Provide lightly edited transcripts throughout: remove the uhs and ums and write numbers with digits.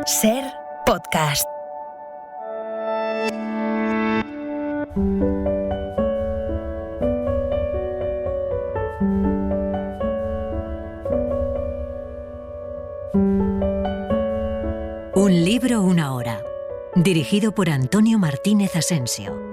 Ser podcast. Un libro, una hora. Dirigido por Antonio Martínez Asensio.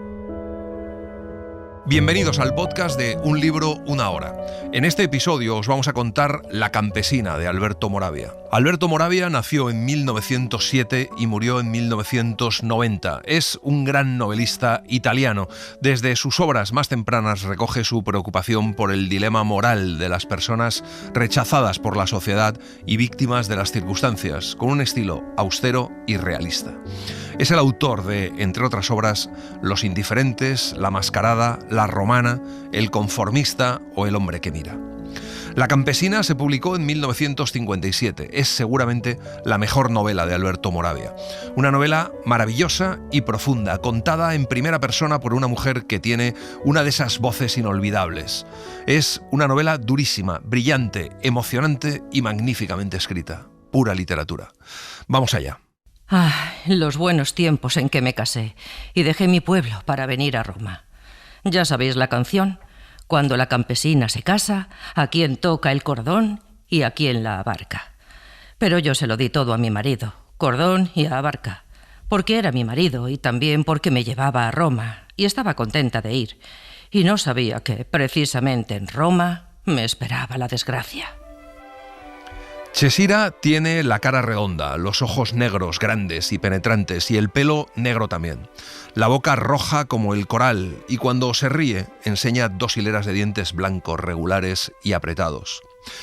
Bienvenidos al podcast de Un libro, una hora. En este episodio os vamos a contar La campesina de Alberto Moravia. Alberto Moravia nació en 1907 y murió en 1990. Es un gran novelista italiano. Desde sus obras más tempranas recoge su preocupación por el dilema moral de las personas rechazadas por la sociedad y víctimas de las circunstancias, con un estilo austero y realista. Es el autor de, entre otras obras, Los indiferentes, La mascarada, La romana, El conformista o El hombre que mira. La campesina se publicó en 1957. Es seguramente la mejor novela de Alberto Moravia. Una novela maravillosa y profunda, contada en primera persona por una mujer que tiene una de esas voces inolvidables. Es una novela durísima, brillante, emocionante y magníficamente escrita. Pura literatura. Vamos allá. Los buenos tiempos en que me casé y dejé mi pueblo para venir a Roma. Ya sabéis la canción, cuando la campesina se casa, a quién toca el cordón y a quién la abarca. Pero yo se lo di todo a mi marido, cordón y abarca, porque era mi marido y también porque me llevaba a Roma y estaba contenta de ir. Y no sabía que, precisamente en Roma, me esperaba la desgracia. Chesira tiene la cara redonda, los ojos negros, grandes y penetrantes, y el pelo negro también. La boca roja como el coral, y cuando se ríe, enseña 2 hileras de dientes blancos, regulares y apretados.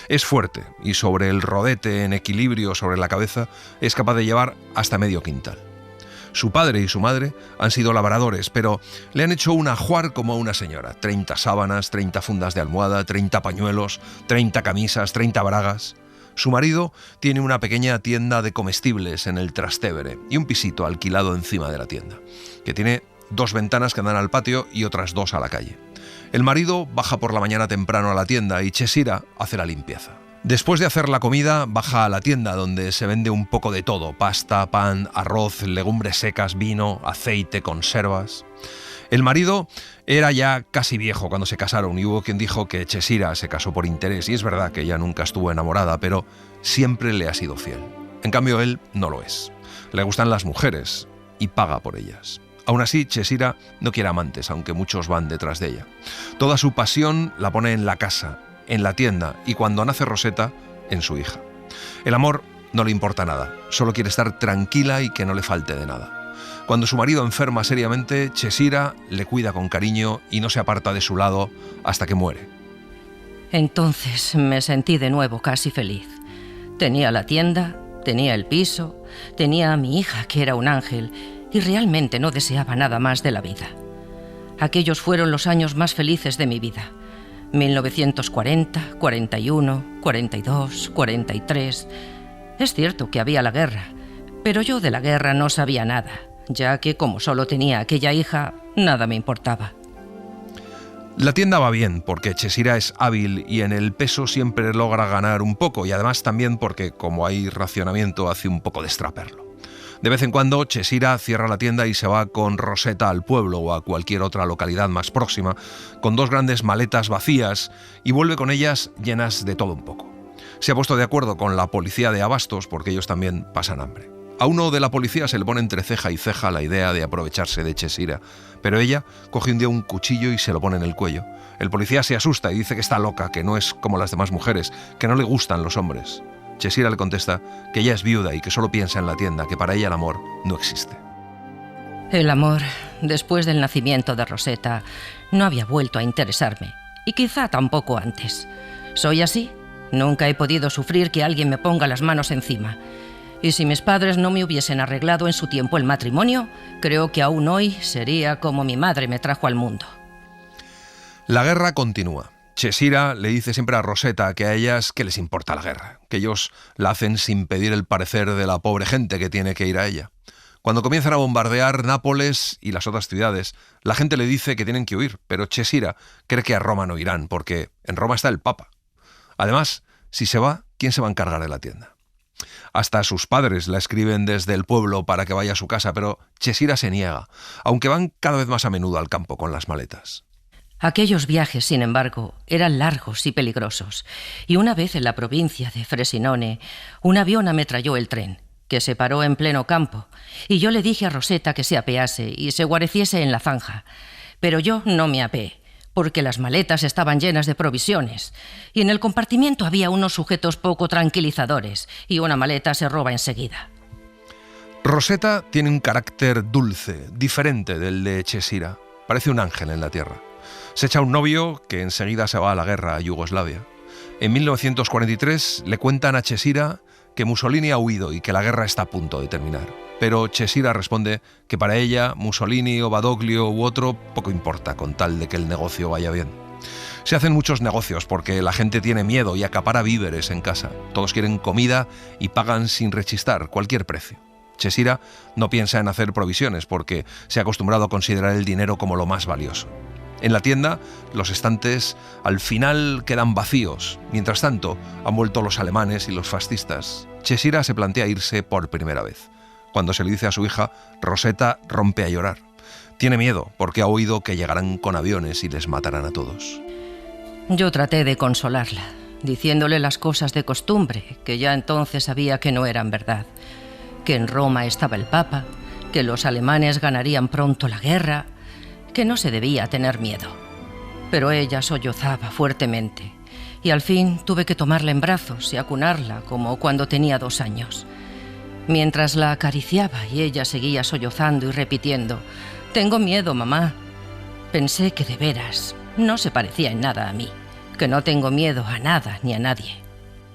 Es fuerte, y sobre el rodete en equilibrio sobre la cabeza, es capaz de llevar hasta medio quintal. Su padre y su madre han sido labradores, pero le han hecho un ajuar como a una señora. 30 sábanas, 30 fundas de almohada, 30 pañuelos, 30 camisas, 30 bragas. Su marido tiene una pequeña tienda de comestibles en el Trastevere y un pisito alquilado encima de la tienda, que tiene 2 ventanas que dan al patio y otras 2 a la calle. El marido baja por la mañana temprano a la tienda y Chesira hace la limpieza. Después de hacer la comida, baja a la tienda donde se vende un poco de todo: pasta, pan, arroz, legumbres secas, vino, aceite, conservas. El marido era ya casi viejo cuando se casaron y hubo quien dijo que Chesira se casó por interés, y es verdad que ella nunca estuvo enamorada, pero siempre le ha sido fiel. En cambio, él no lo es. Le gustan las mujeres y paga por ellas. Aún así, Chesira no quiere amantes, aunque muchos van detrás de ella. Toda su pasión la pone en la casa, en la tienda y, cuando nace Rosetta, en su hija. El amor no le importa nada, solo quiere estar tranquila y que no le falte de nada. Cuando su marido enferma seriamente, Chesira le cuida con cariño y no se aparta de su lado hasta que muere. Entonces me sentí de nuevo casi feliz. Tenía la tienda, tenía el piso, tenía a mi hija, que era un ángel, y realmente no deseaba nada más de la vida. Aquellos fueron los años más felices de mi vida. 1940, 41, 42, 43... Es cierto que había la guerra, pero yo de la guerra no sabía nada, ya que como solo tenía aquella hija, nada me importaba. La tienda va bien porque Chesira es hábil y en el peso siempre logra ganar un poco, y además también porque, como hay racionamiento, hace un poco de extraperlo. De vez en cuando Chesira cierra la tienda y se va con Rosetta al pueblo o a cualquier otra localidad más próxima, con 2 grandes maletas vacías, y vuelve con ellas llenas de todo un poco. Se ha puesto de acuerdo con la policía de abastos porque ellos también pasan hambre. A uno de la policía se le pone entre ceja y ceja la idea de aprovecharse de Chesira, pero ella coge un día un cuchillo y se lo pone en el cuello. El policía se asusta y dice que está loca, que no es como las demás mujeres, que no le gustan los hombres. Chesira le contesta que ella es viuda y que solo piensa en la tienda, que para ella el amor no existe. El amor, después del nacimiento de Rosetta, no había vuelto a interesarme, y quizá tampoco antes. Soy así. Nunca he podido sufrir que alguien me ponga las manos encima. Y si mis padres no me hubiesen arreglado en su tiempo el matrimonio, creo que aún hoy sería como mi madre me trajo al mundo. La guerra continúa. Chesira le dice siempre a Rosetta que a ellas qué les importa la guerra, que ellos la hacen sin pedir el parecer de la pobre gente que tiene que ir a ella. Cuando comienzan a bombardear Nápoles y las otras ciudades, la gente le dice que tienen que huir, pero Chesira cree que a Roma no irán, porque en Roma está el Papa. Además, si se va, ¿quién se va a encargar de la tienda? Hasta sus padres la escriben desde el pueblo para que vaya a su casa, pero Chesira se niega, aunque van cada vez más a menudo al campo con las maletas. Aquellos viajes, sin embargo, eran largos y peligrosos, y una vez en la provincia de Frosinone, un avión ametralló el tren, que se paró en pleno campo, y yo le dije a Rosetta que se apease y se guareciese en la zanja, pero yo no me apeé, porque las maletas estaban llenas de provisiones, y en el compartimiento había unos sujetos poco tranquilizadores, y una maleta se roba enseguida. Rosetta tiene un carácter dulce, diferente del de Chesira. Parece un ángel en la tierra. Se echa un novio que enseguida se va a la guerra a Yugoslavia. En 1943 le cuentan a Chesira que Mussolini ha huido y que la guerra está a punto de terminar. Pero Chesira responde que para ella, Mussolini o Badoglio u otro, poco importa con tal de que el negocio vaya bien. Se hacen muchos negocios porque la gente tiene miedo y acapara víveres en casa. Todos quieren comida y pagan sin rechistar cualquier precio. Chesira no piensa en hacer provisiones porque se ha acostumbrado a considerar el dinero como lo más valioso. En la tienda, los estantes al final quedan vacíos. Mientras tanto, han vuelto los alemanes y los fascistas. Chesira se plantea irse por primera vez. Cuando se lo dice a su hija, Rosetta rompe a llorar. Tiene miedo porque ha oído que llegarán con aviones y les matarán a todos. Yo traté de consolarla, diciéndole las cosas de costumbre, que ya entonces sabía que no eran verdad. Que en Roma estaba el Papa, que los alemanes ganarían pronto la guerra, que no se debía tener miedo. Pero ella sollozaba fuertemente, y al fin tuve que tomarla en brazos y acunarla como cuando tenía 2 años. Mientras la acariciaba y ella seguía sollozando y repitiendo: «Tengo miedo, mamá». Pensé que de veras no se parecía en nada a mí, que no tengo miedo a nada ni a nadie.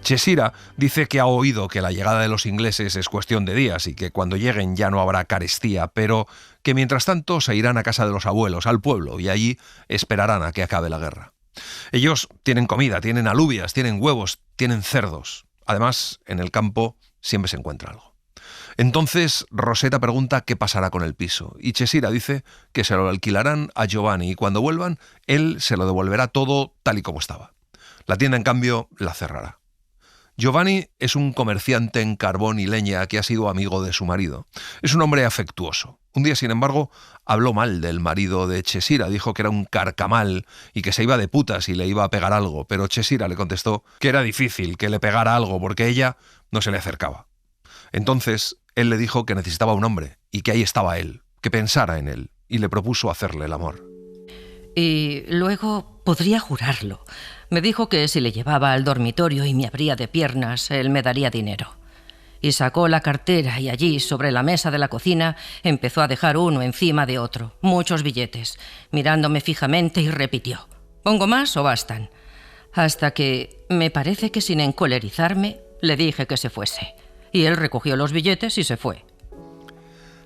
Chesira dice que ha oído que la llegada de los ingleses es cuestión de días y que cuando lleguen ya no habrá carestía, pero que mientras tanto se irán a casa de los abuelos, al pueblo, y allí esperarán a que acabe la guerra. Ellos tienen comida, tienen alubias, tienen huevos, tienen cerdos. Además, en el campo siempre se encuentra algo. Entonces Rosetta pregunta qué pasará con el piso, y Chesira dice que se lo alquilarán a Giovanni y cuando vuelvan, él se lo devolverá todo tal y como estaba. La tienda, en cambio, la cerrará. Giovanni es un comerciante en carbón y leña que ha sido amigo de su marido. Es un hombre afectuoso. Un día, sin embargo, habló mal del marido de Chesira, dijo que era un carcamal y que se iba de putas y le iba a pegar algo, pero Chesira le contestó que era difícil que le pegara algo porque ella no se le acercaba. Entonces, él le dijo que necesitaba un hombre y que ahí estaba él, que pensara en él, y le propuso hacerle el amor. Y luego podría jurarlo. Me dijo que si le llevaba al dormitorio y me abría de piernas, él me daría dinero. Y sacó la cartera y allí, sobre la mesa de la cocina, empezó a dejar uno encima de otro, muchos billetes, mirándome fijamente y repitió: «¿Pongo más o bastan?». Hasta que, me parece que sin encolerizarme, le dije que se fuese. Y él recogió los billetes y se fue.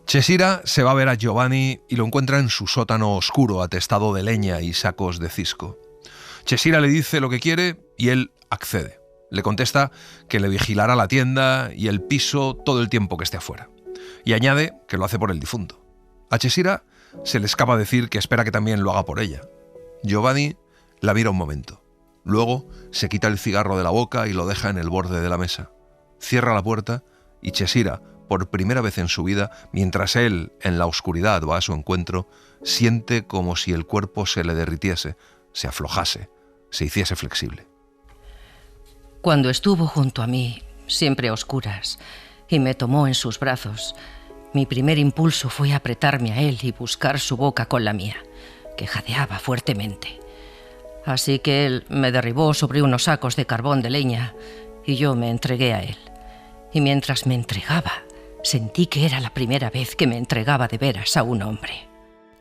Chesira se va a ver a Giovanni y lo encuentra en su sótano oscuro, atestado de leña y sacos de cisco. Chesira le dice lo que quiere y él accede. Le contesta que le vigilará la tienda y el piso todo el tiempo que esté afuera. Y añade que lo hace por el difunto. A Chesira se le escapa decir que espera que también lo haga por ella. Giovanni la mira un momento. Luego se quita el cigarro de la boca y lo deja en el borde de la mesa. Cierra la puerta y Chesira, por primera vez en su vida, mientras él, en la oscuridad, va a su encuentro, siente como si el cuerpo se le derritiese, se aflojase, se hiciese flexible. Cuando estuvo junto a mí, siempre a oscuras, y me tomó en sus brazos, mi primer impulso fue apretarme a él y buscar su boca con la mía, que jadeaba fuertemente. Así que él me derribó sobre unos sacos de carbón de leña y yo me entregué a él. Y mientras me entregaba, sentí que era la primera vez que me entregaba de veras a un hombre.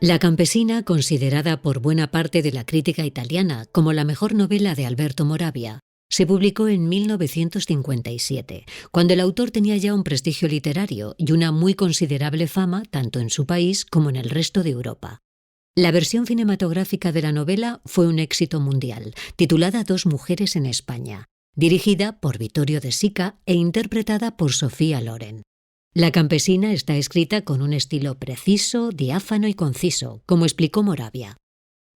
La campesina, considerada por buena parte de la crítica italiana como la mejor novela de Alberto Moravia, se publicó en 1957, cuando el autor tenía ya un prestigio literario y una muy considerable fama tanto en su país como en el resto de Europa. La versión cinematográfica de la novela fue un éxito mundial, titulada Dos mujeres en España, dirigida por Vittorio De Sica e interpretada por Sofía Loren. La campesina está escrita con un estilo preciso, diáfano y conciso, como explicó Moravia.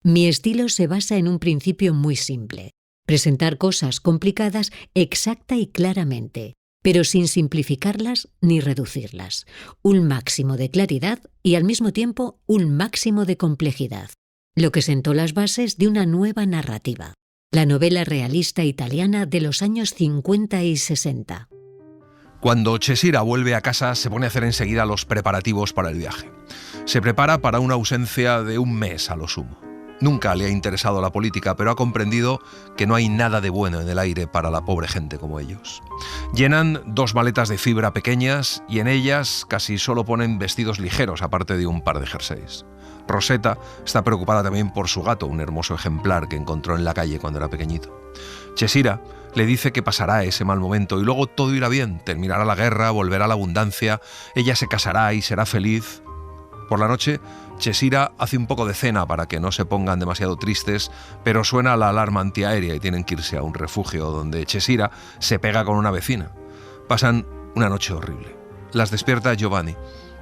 Mi estilo se basa en un principio muy simple: presentar cosas complicadas exacta y claramente, pero sin simplificarlas ni reducirlas. Un máximo de claridad y al mismo tiempo un máximo de complejidad, lo que sentó las bases de una nueva narrativa, la novela realista italiana de los años 50 y 60. Cuando Chesira vuelve a casa, se pone a hacer enseguida los preparativos para el viaje. Se prepara para una ausencia de un mes a lo sumo. Nunca le ha interesado la política, pero ha comprendido que no hay nada de bueno en el aire para la pobre gente como ellos. Llenan 2 maletas de fibra pequeñas y en ellas casi solo ponen vestidos ligeros, aparte de un par de jerseys. Rosetta está preocupada también por su gato, un hermoso ejemplar que encontró en la calle cuando era pequeñito. Chesira le dice que pasará ese mal momento y luego todo irá bien, terminará la guerra, volverá la abundancia, ella se casará y será feliz. Por la noche, Chesira hace un poco de cena para que no se pongan demasiado tristes, pero suena la alarma antiaérea y tienen que irse a un refugio donde Chesira se pega con una vecina. Pasan una noche horrible. Las despierta Giovanni.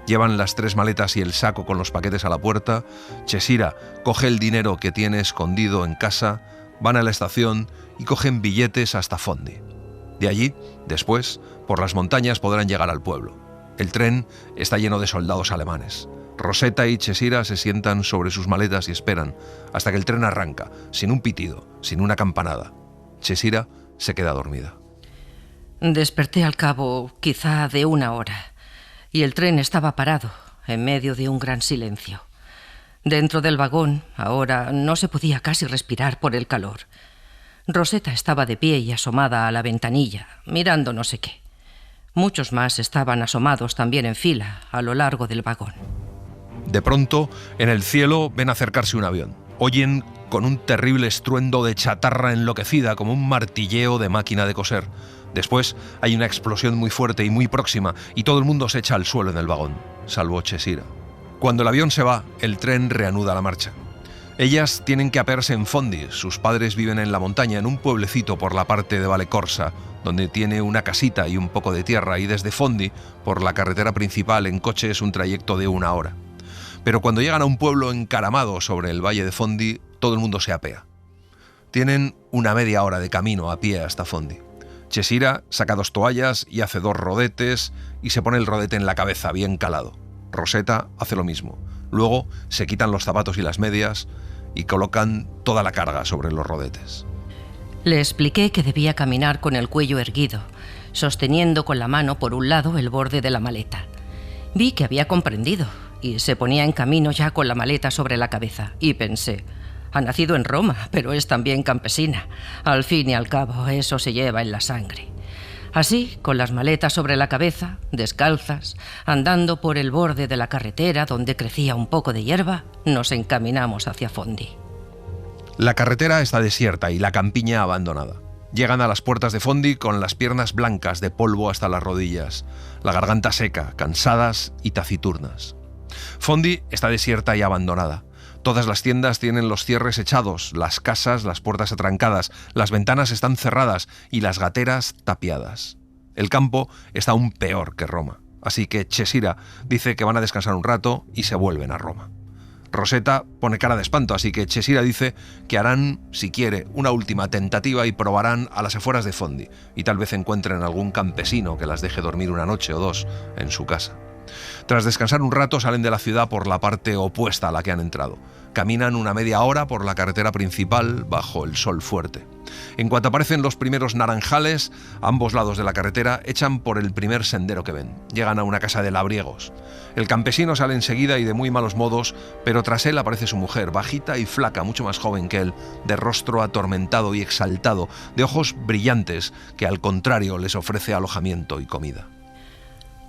Llevan las 3 maletas y el saco con los paquetes a la puerta. Chesira coge el dinero que tiene escondido en casa, van a la estación y cogen billetes hasta Fondi. De allí, después, por las montañas podrán llegar al pueblo. El tren está lleno de soldados alemanes. Rosetta y Chesira se sientan sobre sus maletas y esperan hasta que el tren arranca, sin un pitido, sin una campanada. Chesira se queda dormida. Desperté al cabo quizá de 1 hora y el tren estaba parado en medio de un gran silencio. Dentro del vagón, ahora, no se podía casi respirar por el calor. Rosetta estaba de pie y asomada a la ventanilla, mirando no sé qué. Muchos más estaban asomados también en fila a lo largo del vagón. De pronto, en el cielo ven acercarse un avión. Oyen con un terrible estruendo de chatarra enloquecida, como un martilleo de máquina de coser. Después hay una explosión muy fuerte y muy próxima, y todo el mundo se echa al suelo en el vagón, salvo Chesira. Cuando el avión se va, el tren reanuda la marcha. Ellas tienen que apearse en Fondi. Sus padres viven en la montaña, en un pueblecito por la parte de Vallecorsa, donde tiene una casita y un poco de tierra, y desde Fondi, por la carretera principal, en coche es un trayecto de 1 hora. Pero cuando llegan a un pueblo encaramado sobre el valle de Fondi, todo el mundo se apea. Tienen una media hora de camino a pie hasta Fondi. Chesira saca 2 toallas y hace 2 rodetes y se pone el rodete en la cabeza, bien calado. Rosetta hace lo mismo. Luego se quitan los zapatos y las medias y colocan toda la carga sobre los rodetes. Le expliqué que debía caminar con el cuello erguido, sosteniendo con la mano por un lado el borde de la maleta. Vi que había comprendido y se ponía en camino ya con la maleta sobre la cabeza. Y pensé, ha nacido en Roma, pero es también campesina. Al fin y al cabo, eso se lleva en la sangre. Así, con las maletas sobre la cabeza, descalzas, andando por el borde de la carretera donde crecía un poco de hierba, nos encaminamos hacia Fondi. La carretera está desierta y la campiña abandonada. Llegan a las puertas de Fondi con las piernas blancas de polvo hasta las rodillas, la garganta seca, cansadas y taciturnas. Fondi está desierta y abandonada. Todas las tiendas tienen los cierres echados, las casas, las puertas atrancadas, las ventanas están cerradas y las gateras tapiadas. El campo está aún peor que Roma, así que Chesira dice que van a descansar un rato y se vuelven a Roma. Rosetta pone cara de espanto, así que Chesira dice que harán, si quiere, una última tentativa y probarán a las afueras de Fondi, y tal vez encuentren algún campesino que las deje dormir 1 noche o 2 en su casa. Tras descansar un rato, salen de la ciudad por la parte opuesta a la que han entrado. Caminan una media hora por la carretera principal bajo el sol fuerte. En cuanto aparecen los primeros naranjales, a ambos lados de la carretera, echan por el primer sendero que ven. Llegan a una casa de labriegos. El campesino sale enseguida y de muy malos modos, pero tras él aparece su mujer, bajita y flaca, mucho más joven que él, de rostro atormentado y exaltado, de ojos brillantes, que al contrario les ofrece alojamiento y comida.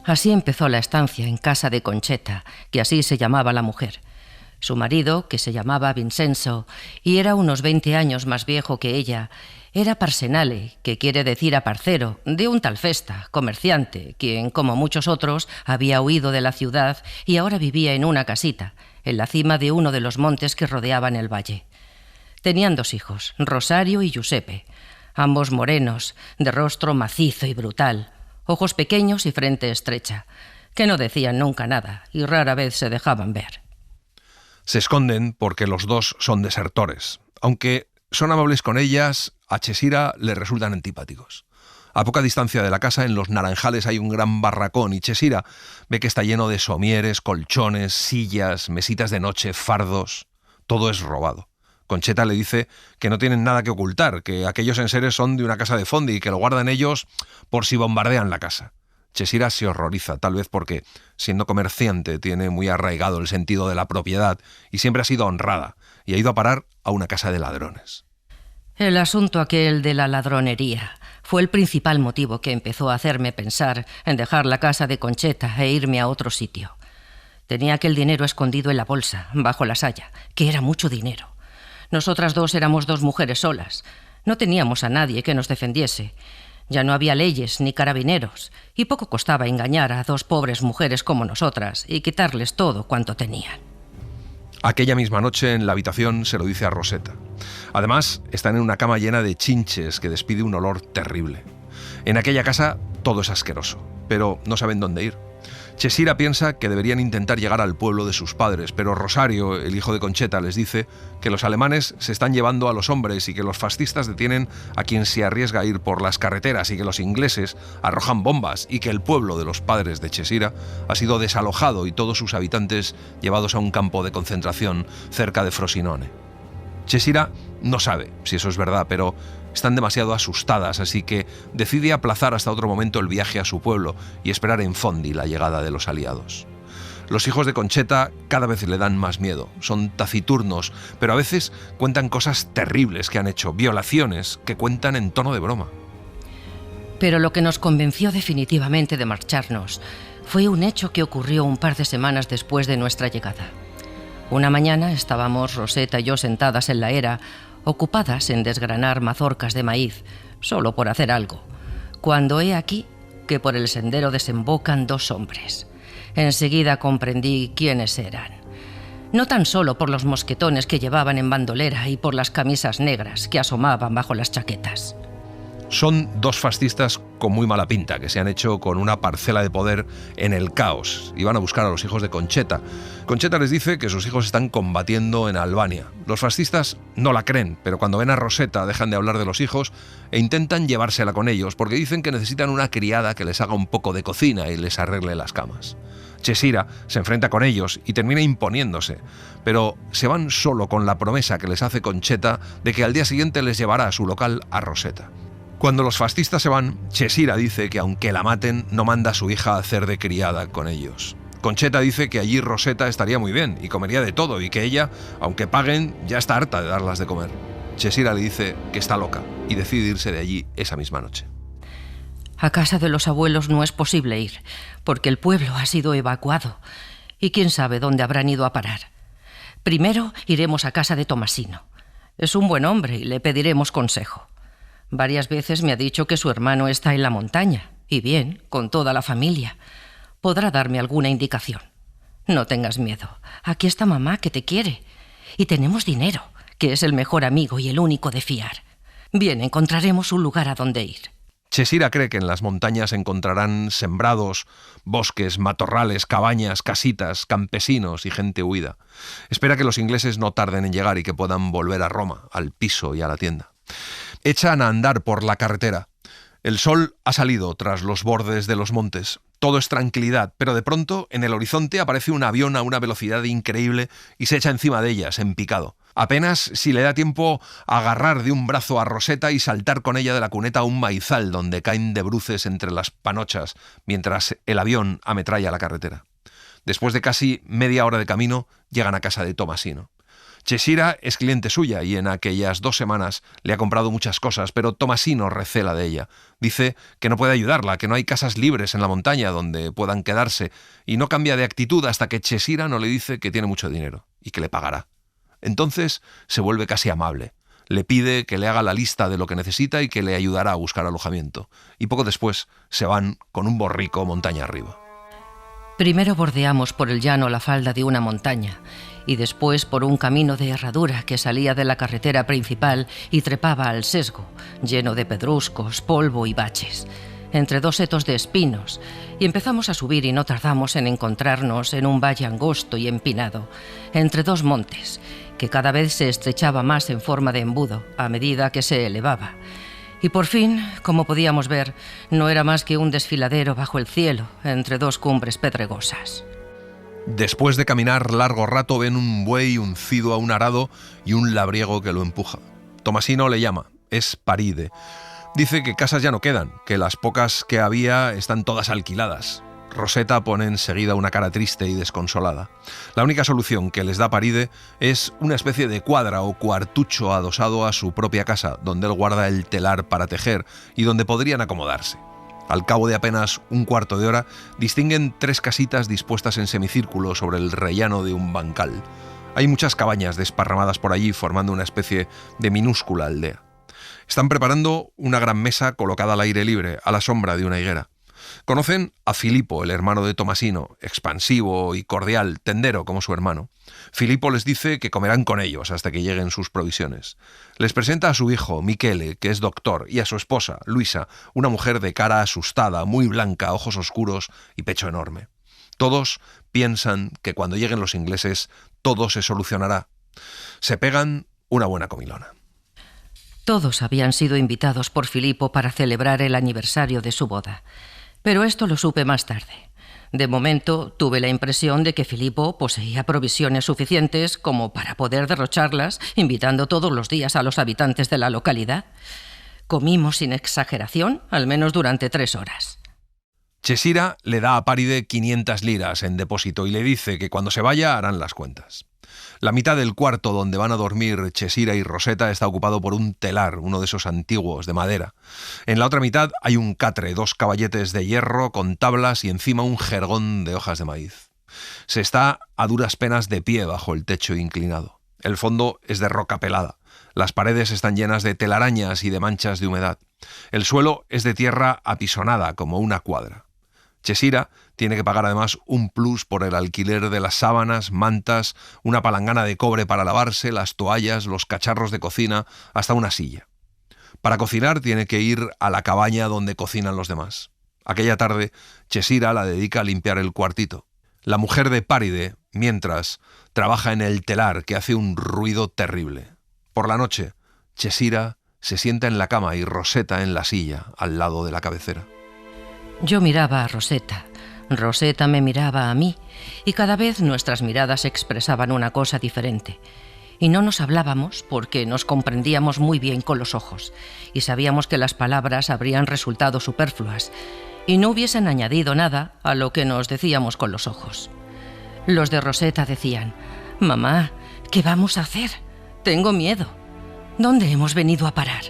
Así empezó la estancia en casa de Concheta, que así se llamaba la mujer. Su marido, que se llamaba Vincenzo y era unos 20 años más viejo que ella, era parsenale, que quiere decir aparcero, de un tal Festa, comerciante, quien, como muchos otros, había huido de la ciudad y ahora vivía en una casita, en la cima de uno de los montes que rodeaban el valle. Tenían 2 hijos, Rosario y Giuseppe, ambos morenos, de rostro macizo y brutal, ojos pequeños y frente estrecha, que no decían nunca nada y rara vez se dejaban ver. Se esconden porque los 2 son desertores. Aunque son amables con ellas, a Chesira le resultan antipáticos. A poca distancia de la casa, en los naranjales, hay un gran barracón y Chesira ve que está lleno de somieres, colchones, sillas, mesitas de noche, fardos. Todo es robado. Concheta le dice que no tienen nada que ocultar, que aquellos enseres son de una casa de Fondi y que lo guardan ellos por si bombardean la casa. Chesira se horroriza, tal vez porque, siendo comerciante, tiene muy arraigado el sentido de la propiedad y siempre ha sido honrada, y ha ido a parar a una casa de ladrones. El asunto aquel de la ladronería fue el principal motivo que empezó a hacerme pensar en dejar la casa de Concheta e irme a otro sitio. Tenía aquel dinero escondido en la bolsa, bajo la saya, que era mucho dinero. Nosotras dos éramos dos mujeres solas. No teníamos a nadie que nos defendiese. Ya no había leyes ni carabineros, y poco costaba engañar a dos pobres mujeres como nosotras y quitarles todo cuanto tenían. Aquella misma noche, en la habitación, se lo dice a Roseta. Además, están en una cama llena de chinches que despide un olor terrible. En aquella casa todo es asqueroso, pero no saben dónde ir. Chesira piensa que deberían intentar llegar al pueblo de sus padres, pero Rosario, el hijo de Concheta, les dice que los alemanes se están llevando a los hombres y que los fascistas detienen a quien se arriesga a ir por las carreteras y que los ingleses arrojan bombas y que el pueblo de los padres de Chesira ha sido desalojado y todos sus habitantes llevados a un campo de concentración cerca de Frosinone. Chesira no sabe si eso es verdad, pero están demasiado asustadas, así que decide aplazar hasta otro momento el viaje a su pueblo y esperar en Fondi la llegada de los aliados. Los hijos de Concheta cada vez le dan más miedo, son taciturnos, pero a veces cuentan cosas terribles que han hecho, violaciones que cuentan en tono de broma. Pero lo que nos convenció definitivamente de marcharnos fue un hecho que ocurrió un par de semanas después de nuestra llegada. Una mañana estábamos Roseta y yo sentadas en la era, ocupadas en desgranar mazorcas de maíz, solo por hacer algo, cuando he aquí que por el sendero desembocan dos hombres. Enseguida comprendí quiénes eran. No tan solo por los mosquetones que llevaban en bandolera y por las camisas negras que asomaban bajo las chaquetas. Son dos fascistas con muy mala pinta, que se han hecho con una parcela de poder en el caos y van a buscar a los hijos de Concheta. Concheta les dice que sus hijos están combatiendo en Albania. Los fascistas no la creen, pero cuando ven a Roseta dejan de hablar de los hijos e intentan llevársela con ellos, porque dicen que necesitan una criada que les haga un poco de cocina y les arregle las camas. Chesira se enfrenta con ellos y termina imponiéndose, pero se van solo con la promesa que les hace Concheta de que al día siguiente les llevará a su local a Roseta. Cuando los fascistas se van, Chesira dice que aunque la maten, no manda a su hija a hacer de criada con ellos. Concheta dice que allí Roseta estaría muy bien y comería de todo y que ella, aunque paguen, ya está harta de darlas de comer. Chesira le dice que está loca y decide irse de allí esa misma noche. A casa de los abuelos no es posible ir, porque el pueblo ha sido evacuado y quién sabe dónde habrán ido a parar. Primero iremos a casa de Tomasino. Es un buen hombre y le pediremos consejo. Varias veces me ha dicho que su hermano está en la montaña, y bien, con toda la familia. Podrá darme alguna indicación. No tengas miedo, aquí está mamá que te quiere. Y tenemos dinero, que es el mejor amigo y el único de fiar. Bien, encontraremos un lugar a donde ir. Chesira cree que en las montañas encontrarán sembrados, bosques, matorrales, cabañas, casitas, campesinos y gente huida. Espera que los ingleses no tarden en llegar y que puedan volver a Roma, al piso y a la tienda. Echan a andar por la carretera. El sol ha salido tras los bordes de los montes. Todo es tranquilidad, pero de pronto en el horizonte aparece un avión a una velocidad increíble y se echa encima de ellas, en picado. Apenas si le da tiempo a agarrar de un brazo a Roseta y saltar con ella de la cuneta a un maizal donde caen de bruces entre las panochas mientras el avión ametralla la carretera. Después de casi media hora de camino, llegan a casa de Tomasino. Chesira es cliente suya y en aquellas 2 semanas le ha comprado muchas cosas, pero Tomasino recela de ella. Dice que no puede ayudarla, que no hay casas libres en la montaña donde puedan quedarse, y no cambia de actitud hasta que Chesira no le dice que tiene mucho dinero y que le pagará. Entonces se vuelve casi amable. Le pide que le haga la lista de lo que necesita y que le ayudará a buscar alojamiento. Y poco después se van con un borrico montaña arriba. Primero bordeamos por el llano la falda de una montaña y después por un camino de herradura que salía de la carretera principal y trepaba al sesgo, lleno de pedruscos, polvo y baches, entre 2 setos de espinos, y empezamos a subir y no tardamos en encontrarnos en un valle angosto y empinado, entre 2 montes, que cada vez se estrechaba más en forma de embudo a medida que se elevaba, Y por fin, como podíamos ver, no era más que un desfiladero bajo el cielo, entre dos cumbres pedregosas. Después de caminar largo rato ven un buey uncido a un arado y un labriego que lo empuja. Tomasino le llama, es Paride. Dice que casas ya no quedan, que las pocas que había están todas alquiladas. Rosetta pone enseguida una cara triste y desconsolada. La única solución que les da Paride es una especie de cuadra o cuartucho adosado a su propia casa, donde él guarda el telar para tejer y donde podrían acomodarse. Al cabo de apenas un cuarto de hora, distinguen 3 casitas dispuestas en semicírculo sobre el rellano de un bancal. Hay muchas cabañas desparramadas por allí, formando una especie de minúscula aldea. Están preparando una gran mesa colocada al aire libre, a la sombra de una higuera. Conocen a Filippo, el hermano de Tomasino, expansivo y cordial, tendero como su hermano. Filippo les dice que comerán con ellos hasta que lleguen sus provisiones. Les presenta a su hijo, Michele, que es doctor, y a su esposa, Luisa, una mujer de cara asustada, muy blanca, ojos oscuros y pecho enorme. Todos piensan que cuando lleguen los ingleses todo se solucionará. Se pegan una buena comilona. Todos habían sido invitados por Filippo para celebrar el aniversario de su boda. Pero esto lo supe más tarde. De momento tuve la impresión de que Filippo poseía provisiones suficientes como para poder derrocharlas, invitando todos los días a los habitantes de la localidad. Comimos sin exageración, al menos durante 3 horas. Cesira le da a Paride 500 liras en depósito y le dice que cuando se vaya harán las cuentas. La mitad del cuarto donde van a dormir Cesira y Rosetta está ocupado por un telar, uno de esos antiguos, de madera. En la otra mitad hay un catre, 2 caballetes de hierro con tablas y encima un jergón de hojas de maíz. Se está a duras penas de pie bajo el techo inclinado. El fondo es de roca pelada. Las paredes están llenas de telarañas y de manchas de humedad. El suelo es de tierra apisonada como una cuadra. Cesira tiene que pagar además un plus por el alquiler de las sábanas, mantas, una palangana de cobre para lavarse, las toallas, los cacharros de cocina, hasta una silla. Para cocinar tiene que ir a la cabaña donde cocinan los demás. Aquella tarde, Cesira la dedica a limpiar el cuartito. La mujer de Paride, mientras, trabaja en el telar que hace un ruido terrible. Por la noche, Cesira se sienta en la cama y Rosetta en la silla, al lado de la cabecera. Yo miraba a Rosetta. Rosetta me miraba a mí, y cada vez nuestras miradas expresaban una cosa diferente. Y no nos hablábamos porque nos comprendíamos muy bien con los ojos, y sabíamos que las palabras habrían resultado superfluas, y no hubiesen añadido nada a lo que nos decíamos con los ojos. Los de Rosetta decían: «Mamá, ¿qué vamos a hacer? Tengo miedo. ¿Dónde hemos venido a parar?».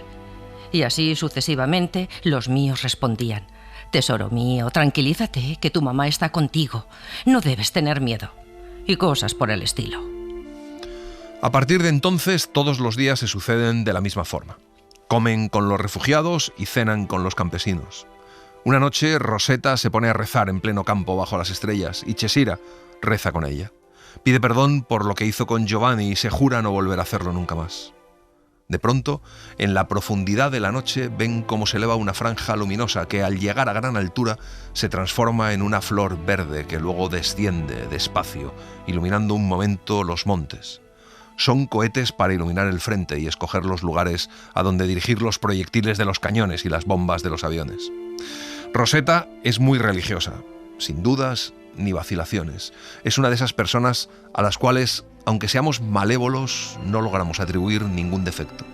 Y así sucesivamente los míos respondían: «Tesoro mío, tranquilízate, que tu mamá está contigo. No debes tener miedo». Y cosas por el estilo. A partir de entonces, todos los días se suceden de la misma forma. Comen con los refugiados y cenan con los campesinos. Una noche, Rosetta se pone a rezar en pleno campo bajo las estrellas y Cesira reza con ella. Pide perdón por lo que hizo con Giovanni y se jura no volver a hacerlo nunca más. De pronto, en la profundidad de la noche, ven cómo se eleva una franja luminosa que, al llegar a gran altura, se transforma en una flor verde que luego desciende despacio, iluminando un momento los montes. Son cohetes para iluminar el frente y escoger los lugares a donde dirigir los proyectiles de los cañones y las bombas de los aviones. Rosetta es muy religiosa, sin dudas ni vacilaciones. Es una de esas personas a las cuales, aunque seamos malévolos, no logramos atribuir ningún defecto.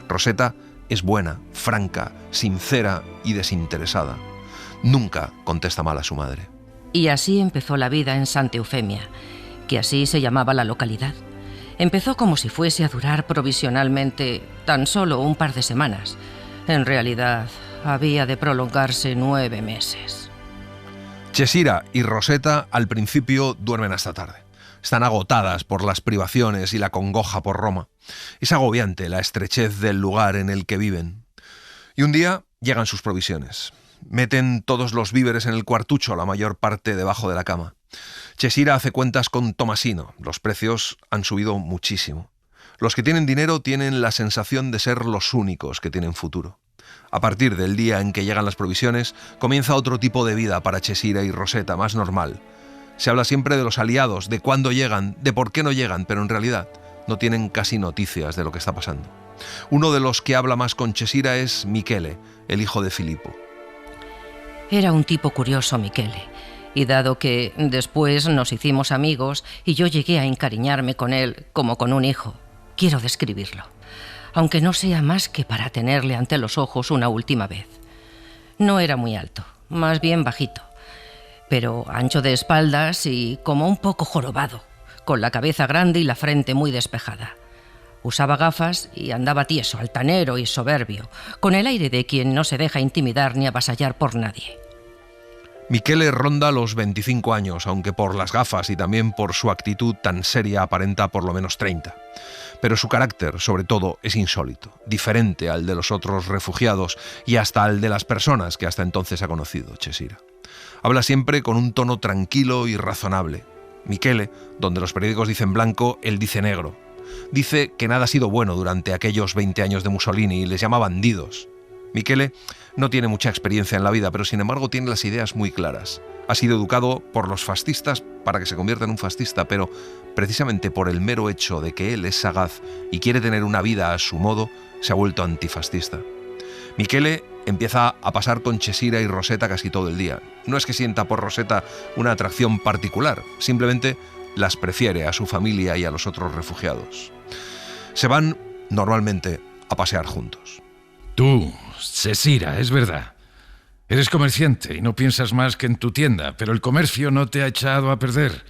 Rosetta es buena, franca, sincera y desinteresada. Nunca contesta mal a su madre. Y así empezó la vida en Santa Eufemia, que así se llamaba la localidad. Empezó como si fuese a durar provisionalmente tan solo un par de semanas. En realidad, había de prolongarse 9 meses. Cesira y Rosetta al principio duermen hasta tarde. Están agotadas por las privaciones y la congoja por Roma. Es agobiante la estrechez del lugar en el que viven. Y un día llegan sus provisiones. Meten todos los víveres en el cuartucho, la mayor parte debajo de la cama. Cesira hace cuentas con Tomasino. Los precios han subido muchísimo. Los que tienen dinero tienen la sensación de ser los únicos que tienen futuro. A partir del día en que llegan las provisiones, comienza otro tipo de vida para Cesira y Rosetta, más normal. Se habla siempre de los aliados, de cuándo llegan, de por qué no llegan, pero en realidad no tienen casi noticias de lo que está pasando. Uno de los que habla más con Cesira es Michele, el hijo de Filippo. Era un tipo curioso, Michele, y dado que después nos hicimos amigos y yo llegué a encariñarme con él como con un hijo, quiero describirlo, aunque no sea más que para tenerle ante los ojos una última vez. No era muy alto, más bien bajito, pero ancho de espaldas y como un poco jorobado, con la cabeza grande y la frente muy despejada. Usaba gafas y andaba tieso, altanero y soberbio, con el aire de quien no se deja intimidar ni avasallar por nadie. Michele ronda los 25 años, aunque por las gafas y también por su actitud tan seria aparenta por lo menos 30. Pero su carácter, sobre todo, es insólito, diferente al de los otros refugiados y hasta al de las personas que hasta entonces ha conocido Cesira. Habla siempre con un tono tranquilo y razonable. Michele, donde los periódicos dicen blanco, él dice negro. Dice que nada ha sido bueno durante aquellos 20 años de Mussolini y les llama bandidos. Michele no tiene mucha experiencia en la vida, pero sin embargo tiene las ideas muy claras. Ha sido educado por los fascistas para que se convierta en un fascista, pero precisamente por el mero hecho de que él es sagaz y quiere tener una vida a su modo, se ha vuelto antifascista. Michele empieza a pasar con Cesira y Rosetta casi todo el día. No es que sienta por Rosetta una atracción particular, simplemente las prefiere a su familia y a los otros refugiados. Se van, normalmente, a pasear juntos. Tú, Cesira, es verdad. Eres comerciante y no piensas más que en tu tienda, pero el comercio no te ha echado a perder.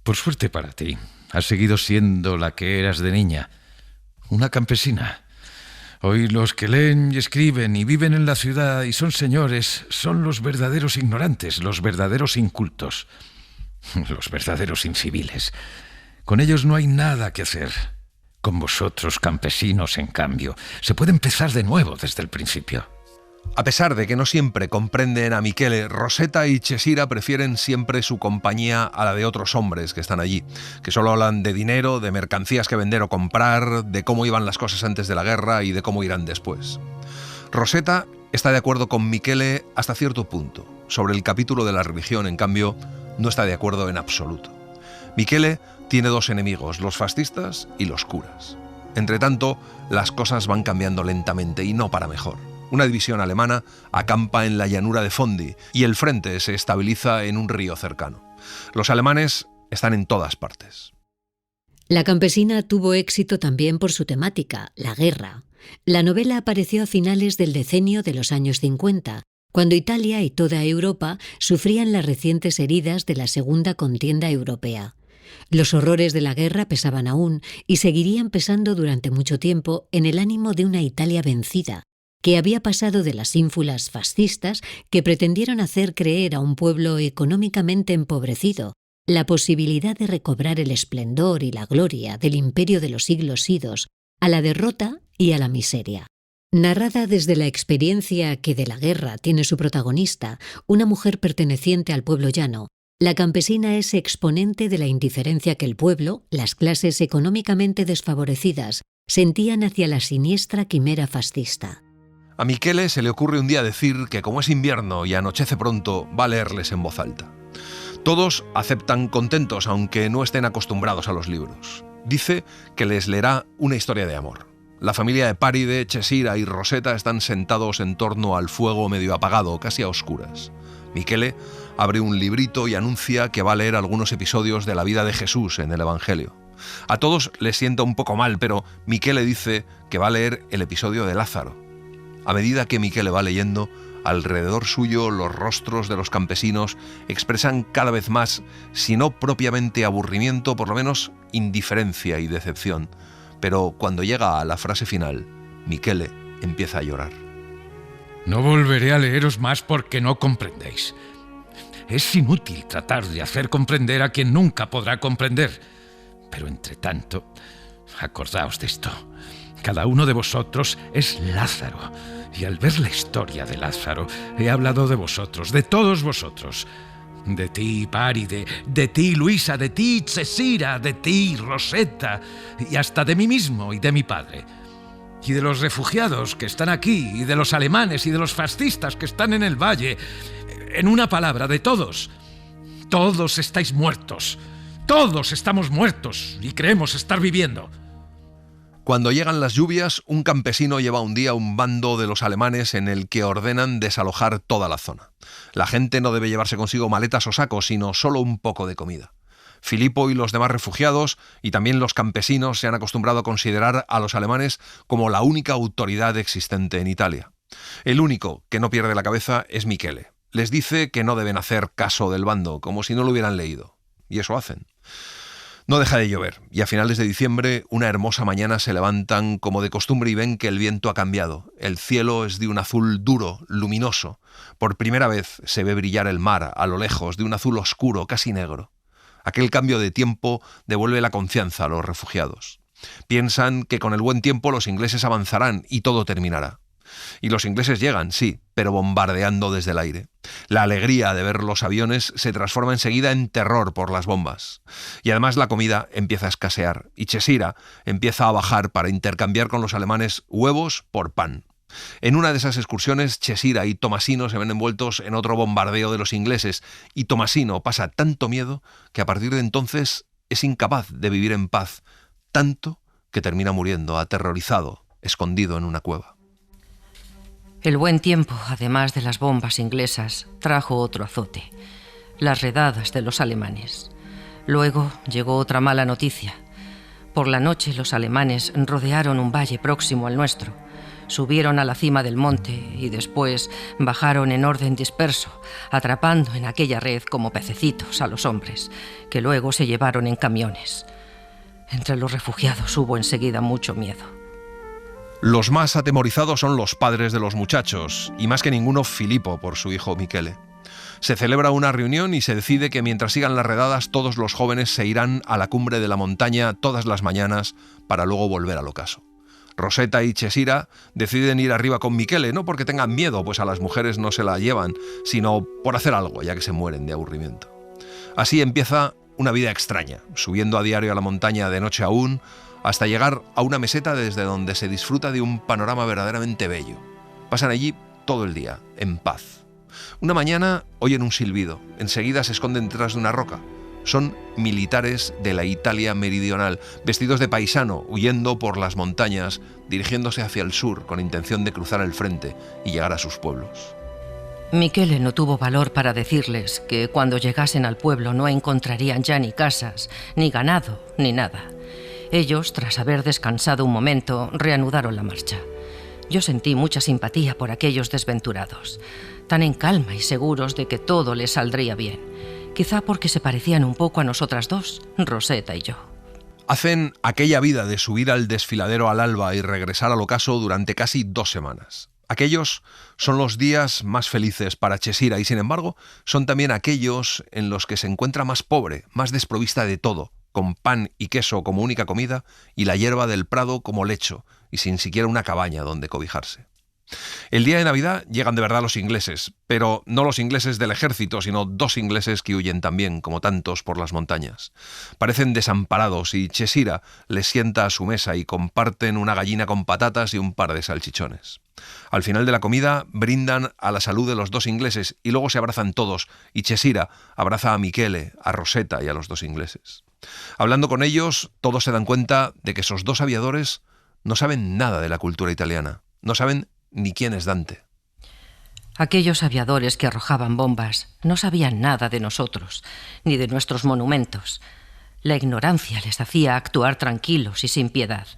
Por suerte para ti, has seguido siendo la que eras de niña, una campesina. Hoy los que leen y escriben y viven en la ciudad y son señores son los verdaderos ignorantes, los verdaderos incultos, los verdaderos inciviles. Con ellos no hay nada que hacer. Con vosotros, campesinos, en cambio, se puede empezar de nuevo desde el principio. A pesar de que no siempre comprenden a Michele, Rosetta y Cesira prefieren siempre su compañía a la de otros hombres que están allí, que solo hablan de dinero, de mercancías que vender o comprar, de cómo iban las cosas antes de la guerra y de cómo irán después. Rosetta está de acuerdo con Michele hasta cierto punto. Sobre el capítulo de la religión, en cambio, no está de acuerdo en absoluto. Michele tiene dos enemigos, los fascistas y los curas. Entretanto, las cosas van cambiando lentamente y no para mejor. Una división alemana acampa en la llanura de Fondi y el frente se estabiliza en un río cercano. Los alemanes están en todas partes. La campesina tuvo éxito también por su temática, la guerra. La novela apareció a finales del decenio de los años 50, cuando Italia y toda Europa sufrían las recientes heridas de la Segunda Contienda Europea. Los horrores de la guerra pesaban aún y seguirían pesando durante mucho tiempo en el ánimo de una Italia vencida, que había pasado de las ínfulas fascistas que pretendieron hacer creer a un pueblo económicamente empobrecido la posibilidad de recobrar el esplendor y la gloria del imperio de los siglos idos, a la derrota y a la miseria. Narrada desde la experiencia que de la guerra tiene su protagonista, una mujer perteneciente al pueblo llano, la campesina es exponente de la indiferencia que el pueblo, las clases económicamente desfavorecidas, sentían hacia la siniestra quimera fascista. A Michele se le ocurre un día decir que como es invierno y anochece pronto, va a leerles en voz alta. Todos aceptan contentos, aunque no estén acostumbrados a los libros. Dice que les leerá una historia de amor. La familia de Paride, Cesira y Rosetta están sentados en torno al fuego medio apagado, casi a oscuras. Michele abre un librito y anuncia que va a leer algunos episodios de la vida de Jesús en el Evangelio. A todos les sienta un poco mal, pero Michele dice que va a leer el episodio de Lázaro. A medida que Michele va leyendo, alrededor suyo los rostros de los campesinos expresan cada vez más, si no propiamente aburrimiento, por lo menos indiferencia y decepción. Pero cuando llega a la frase final, Michele empieza a llorar. No volveré a leeros más porque no comprendéis. Es inútil tratar de hacer comprender a quien nunca podrá comprender. Pero entre tanto, acordaos de esto. Cada uno de vosotros es Lázaro. Y al ver la historia de Lázaro, he hablado de vosotros, de todos vosotros. De ti, Paride, de ti, Luisa, de ti, Cesira, de ti, Rosetta, y hasta de mí mismo y de mi padre. Y de los refugiados que están aquí, y de los alemanes y de los fascistas que están en el valle. En una palabra, de todos. Todos estáis muertos. Todos estamos muertos y creemos estar viviendo. Cuando llegan las lluvias, un campesino lleva un día un bando de los alemanes en el que ordenan desalojar toda la zona. La gente no debe llevarse consigo maletas o sacos, sino solo un poco de comida. Filipo y los demás refugiados, y también los campesinos, se han acostumbrado a considerar a los alemanes como la única autoridad existente en Italia. El único que no pierde la cabeza es Michele. Les dice que no deben hacer caso del bando, como si no lo hubieran leído. Y eso hacen. No deja de llover, y a finales de diciembre, una hermosa mañana, se levantan como de costumbre y ven que el viento ha cambiado. El cielo es de un azul duro, luminoso. Por primera vez se ve brillar el mar a lo lejos, de un azul oscuro, casi negro. Aquel cambio de tiempo devuelve la confianza a los refugiados. Piensan que con el buen tiempo los ingleses avanzarán y todo terminará. Y los ingleses llegan, sí, pero bombardeando desde el aire. La alegría de ver los aviones se transforma enseguida en terror por las bombas. Y además la comida empieza a escasear, y Cesira empieza a bajar para intercambiar con los alemanes huevos por pan. En una de esas excursiones, Cesira y Tomasino se ven envueltos en otro bombardeo de los ingleses, y Tomasino pasa tanto miedo que a partir de entonces es incapaz de vivir en paz, tanto que termina muriendo aterrorizado, escondido en una cueva. El buen tiempo, además de las bombas inglesas, trajo otro azote: las redadas de los alemanes. Luego llegó otra mala noticia. Por la noche los alemanes rodearon un valle próximo al nuestro. Subieron a la cima del monte y después bajaron en orden disperso, atrapando en aquella red como pececitos a los hombres, que luego se llevaron en camiones. Entre los refugiados hubo enseguida mucho miedo. Los más atemorizados son los padres de los muchachos, y más que ninguno Filipo por su hijo Michele. Se celebra una reunión y se decide que mientras sigan las redadas todos los jóvenes se irán a la cumbre de la montaña todas las mañanas para luego volver al ocaso. Rosetta y Cesira deciden ir arriba con Michele, no porque tengan miedo, pues a las mujeres no se la llevan, sino por hacer algo, ya que se mueren de aburrimiento. Así empieza una vida extraña, subiendo a diario a la montaña de noche aún, hasta llegar a una meseta desde donde se disfruta de un panorama verdaderamente bello. Pasan allí todo el día, en paz. Una mañana oyen un silbido, enseguida se esconden detrás de una roca. Son militares de la Italia meridional, vestidos de paisano, huyendo por las montañas, dirigiéndose hacia el sur con intención de cruzar el frente y llegar a sus pueblos. Michele no tuvo valor para decirles que cuando llegasen al pueblo no encontrarían ya ni casas, ni ganado, ni nada. Ellos, tras haber descansado un momento, reanudaron la marcha. Yo sentí mucha simpatía por aquellos desventurados, tan en calma y seguros de que todo les saldría bien. Quizá porque se parecían un poco a nosotras dos, Rosetta y yo. Hacen aquella vida de subir al desfiladero al alba y regresar al ocaso durante casi 2 semanas. Aquellos son los días más felices para Cesira y, sin embargo, son también aquellos en los que se encuentra más pobre, más desprovista de todo, con pan y queso como única comida y la hierba del prado como lecho, y sin siquiera una cabaña donde cobijarse. El día de Navidad llegan de verdad los ingleses, pero no los ingleses del ejército, sino 2 ingleses que huyen también, como tantos, por las montañas. Parecen desamparados y Cesira les sienta a su mesa y comparten una gallina con patatas y un par de salchichones. Al final de la comida brindan a la salud de los 2 ingleses y luego se abrazan todos, y Cesira abraza a Michele, a Rosetta y a los 2 ingleses. Hablando con ellos, todos se dan cuenta de que esos 2 aviadores no saben nada de la cultura italiana, no saben ni quién es Dante. Aquellos aviadores que arrojaban bombas no sabían nada de nosotros, ni de nuestros monumentos. La ignorancia les hacía actuar tranquilos y sin piedad.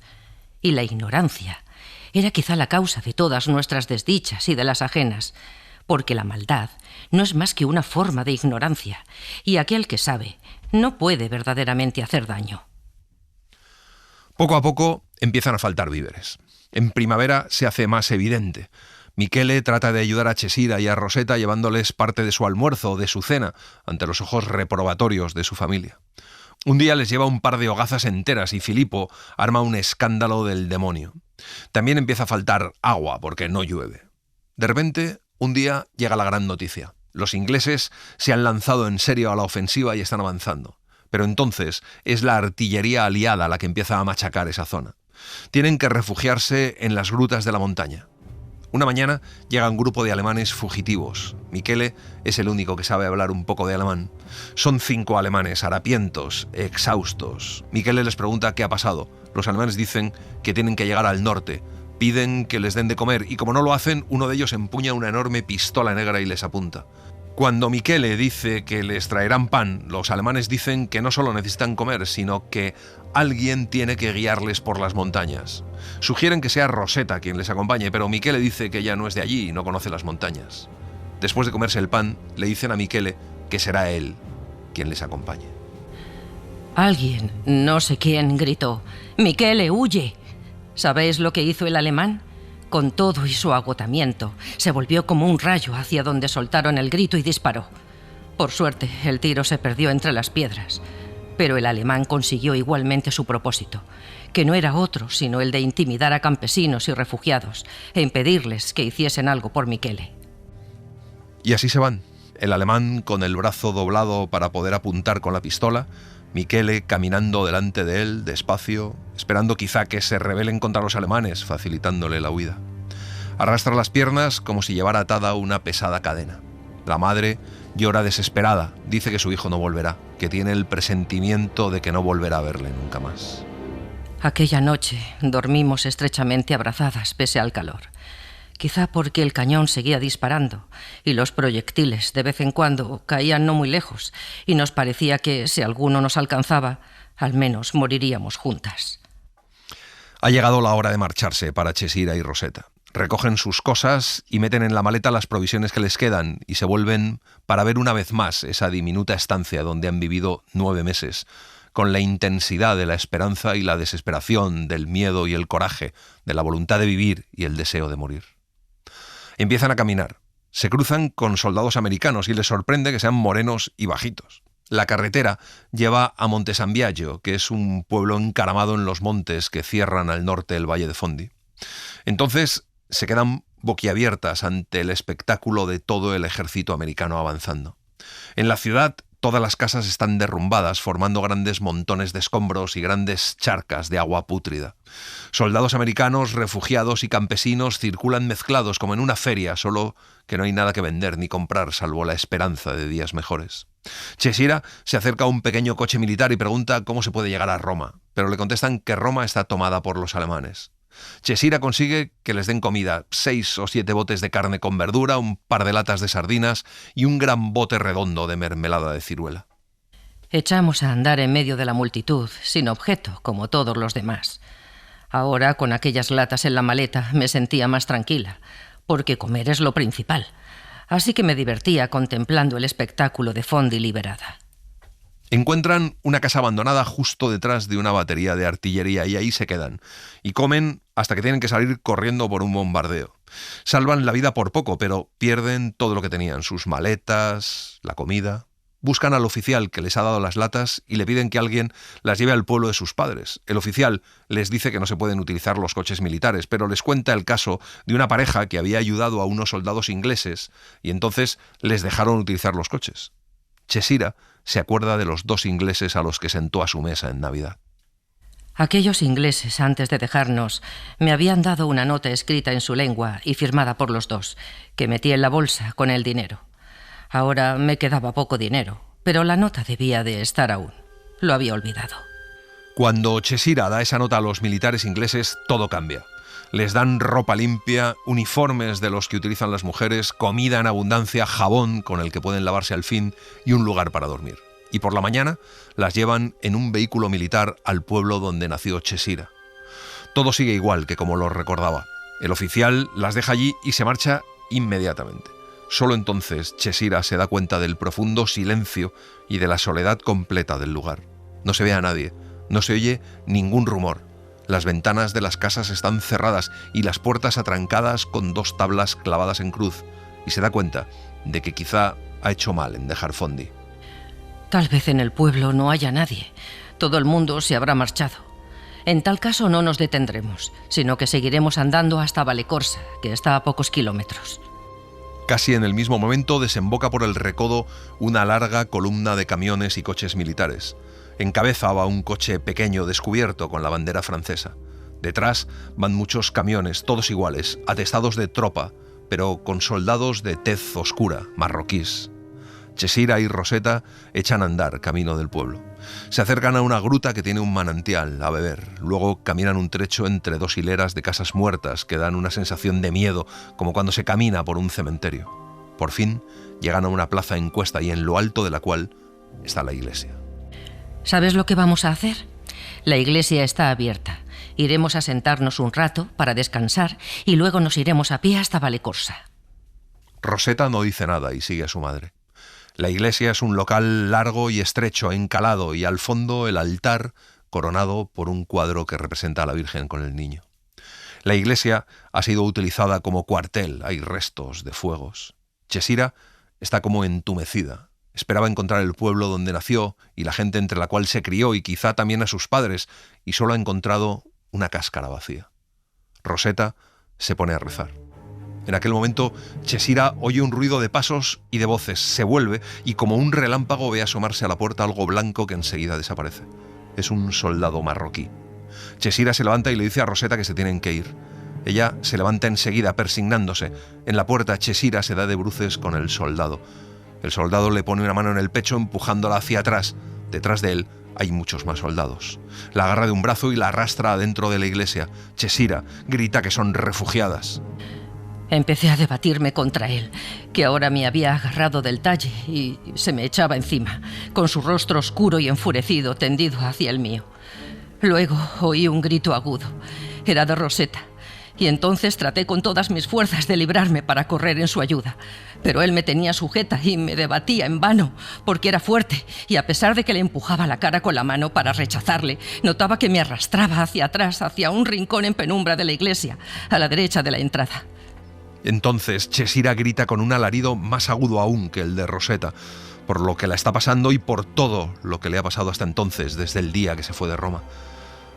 Y la ignorancia era quizá la causa de todas nuestras desdichas y de las ajenas, porque la maldad no es más que una forma de ignorancia, y aquel que sabe no puede verdaderamente hacer daño. Poco a poco empiezan a faltar víveres. En primavera se hace más evidente. Michele trata de ayudar a Cesira y a Rosetta llevándoles parte de su almuerzo o de su cena ante los ojos reprobatorios de su familia. Un día les lleva un par de hogazas enteras y Filipo arma un escándalo del demonio. También empieza a faltar agua porque no llueve. De repente, un día llega la gran noticia. Los ingleses se han lanzado en serio a la ofensiva y están avanzando. Pero entonces es la artillería aliada la que empieza a machacar esa zona. Tienen que refugiarse en las grutas de la montaña. Una mañana llega un grupo de alemanes fugitivos. Michele es el único que sabe hablar un poco de alemán. Son 5 alemanes, harapientos, exhaustos. Michele les pregunta qué ha pasado. Los alemanes dicen que tienen que llegar al norte. Piden que les den de comer y como no lo hacen, uno de ellos empuña una enorme pistola negra y les apunta. Cuando Michele dice que les traerán pan, los alemanes dicen que no solo necesitan comer, sino que alguien tiene que guiarles por las montañas. Sugieren que sea Rosetta quien les acompañe, pero Michele dice que ella no es de allí y no conoce las montañas. Después de comerse el pan, le dicen a Michele que será él quien les acompañe. Alguien, no sé quién, gritó: «Michele, huye». ¿Sabéis lo que hizo el alemán? Con todo y su agotamiento, se volvió como un rayo hacia donde soltaron el grito y disparó. Por suerte, el tiro se perdió entre las piedras, pero el alemán consiguió igualmente su propósito, que no era otro sino el de intimidar a campesinos y refugiados e impedirles que hiciesen algo por Michele. Y así se van, el alemán con el brazo doblado para poder apuntar con la pistola, Michele caminando delante de él, despacio, esperando quizá que se rebelen contra los alemanes, facilitándole la huida. Arrastra las piernas como si llevara atada una pesada cadena. La madre llora desesperada, dice que su hijo no volverá, que tiene el presentimiento de que no volverá a verle nunca más. Aquella noche dormimos estrechamente abrazadas pese al calor. Quizá porque el cañón seguía disparando y los proyectiles de vez en cuando caían no muy lejos y nos parecía que, si alguno nos alcanzaba, al menos moriríamos juntas. Ha llegado la hora de marcharse para Chesira y Rosetta. Recogen sus cosas y meten en la maleta las provisiones que les quedan y se vuelven para ver una vez más esa diminuta estancia donde han vivido 9 meses, con la intensidad de la esperanza y la desesperación, del miedo y el coraje, de la voluntad de vivir y el deseo de morir. Empiezan a caminar. Se cruzan con soldados americanos y les sorprende que sean morenos y bajitos. La carretera lleva a Monte San Biagio, que es un pueblo encaramado en los montes que cierran al norte el Valle de Fondi. Entonces se quedan boquiabiertas ante el espectáculo de todo el ejército americano avanzando. En la ciudad todas las casas están derrumbadas, formando grandes montones de escombros y grandes charcas de agua pútrida. Soldados americanos, refugiados y campesinos circulan mezclados como en una feria, solo que no hay nada que vender ni comprar salvo la esperanza de días mejores. Chesira se acerca a un pequeño coche militar y pregunta cómo se puede llegar a Roma, pero le contestan que Roma está tomada por los alemanes. Chesira consigue que les den comida, 6 o 7 botes de carne con verdura, un par de latas de sardinas y un gran bote redondo de mermelada de ciruela. Echamos a andar en medio de la multitud, sin objeto, como todos los demás. Ahora, con aquellas latas en la maleta, me sentía más tranquila, porque comer es lo principal. Así que me divertía contemplando el espectáculo de Fondi liberada. Encuentran una casa abandonada justo detrás de una batería de artillería y ahí se quedan. Y comen hasta que tienen que salir corriendo por un bombardeo. Salvan la vida por poco, pero pierden todo lo que tenían, sus maletas, la comida. Buscan al oficial que les ha dado las latas y le piden que alguien las lleve al pueblo de sus padres. El oficial les dice que no se pueden utilizar los coches militares, pero les cuenta el caso de una pareja que había ayudado a unos soldados ingleses y entonces les dejaron utilizar los coches. Chesira se acuerda de los 2 ingleses a los que sentó a su mesa en Navidad. Aquellos ingleses, antes de dejarnos, me habían dado una nota escrita en su lengua y firmada por los 2, que metí en la bolsa con el dinero. Ahora me quedaba poco dinero, pero la nota debía de estar aún. Lo había olvidado. Cuando Chesira da esa nota a los militares ingleses, todo cambia. Les dan ropa limpia, uniformes de los que utilizan las mujeres, comida en abundancia, jabón con el que pueden lavarse al fin y un lugar para dormir. Y por la mañana las llevan en un vehículo militar al pueblo donde nació Chesira. Todo sigue igual que como lo recordaba. El oficial las deja allí y se marcha inmediatamente. Solo entonces Chesira se da cuenta del profundo silencio y de la soledad completa del lugar. No se ve a nadie, no se oye ningún rumor. Las ventanas de las casas están cerradas y las puertas atrancadas con 2 tablas clavadas en cruz, y se da cuenta de que quizá ha hecho mal en dejar Fondi. Tal vez en el pueblo no haya nadie. Todo el mundo se habrá marchado. En tal caso no nos detendremos, sino que seguiremos andando hasta Vallecorsa, que está a pocos kilómetros. Casi en el mismo momento desemboca por el recodo una larga columna de camiones y coches militares. En cabeza va un coche pequeño descubierto con la bandera francesa. Detrás van muchos camiones, todos iguales, atestados de tropa, pero con soldados de tez oscura, marroquíes. Chesira y Rosetta echan a andar camino del pueblo. Se acercan a una gruta que tiene un manantial a beber. Luego caminan un trecho entre dos hileras de casas muertas que dan una sensación de miedo, como cuando se camina por un cementerio. Por fin llegan a una plaza en cuesta y en lo alto de la cual está la iglesia. ¿Sabes lo que vamos a hacer? La iglesia está abierta. Iremos a sentarnos un rato para descansar y luego nos iremos a pie hasta Vallecorsa. Rosetta no dice nada y sigue a su madre. La iglesia es un local largo y estrecho, encalado, y al fondo el altar coronado por un cuadro que representa a la Virgen con el niño. La iglesia ha sido utilizada como cuartel, hay restos de fuegos. Chesira está como entumecida. Esperaba encontrar el pueblo donde nació y la gente entre la cual se crió y quizá también a sus padres, y solo ha encontrado una cáscara vacía. Rosetta se pone a rezar. En aquel momento, Chesira oye un ruido de pasos y de voces, se vuelve y como un relámpago ve asomarse a la puerta algo blanco que enseguida desaparece. Es un soldado marroquí. Chesira se levanta y le dice a Rosetta que se tienen que ir. Ella se levanta enseguida, persignándose. En la puerta, Chesira se da de bruces con el soldado. El soldado le pone una mano en el pecho, empujándola hacia atrás. Detrás de él hay muchos más soldados. La agarra de un brazo y la arrastra adentro de la iglesia. Chesira grita que son refugiadas. Empecé a debatirme contra él, que ahora me había agarrado del talle y se me echaba encima, con su rostro oscuro y enfurecido tendido hacia el mío. Luego oí un grito agudo. Era de Rosetta. Y entonces traté con todas mis fuerzas de librarme para correr en su ayuda. Pero él me tenía sujeta y me debatía en vano, porque era fuerte, y a pesar de que le empujaba la cara con la mano para rechazarle, notaba que me arrastraba hacia atrás, hacia un rincón en penumbra de la iglesia, a la derecha de la entrada. Entonces Chesira grita con un alarido más agudo aún que el de Rosetta, por lo que la está pasando y por todo lo que le ha pasado hasta entonces, desde el día que se fue de Roma.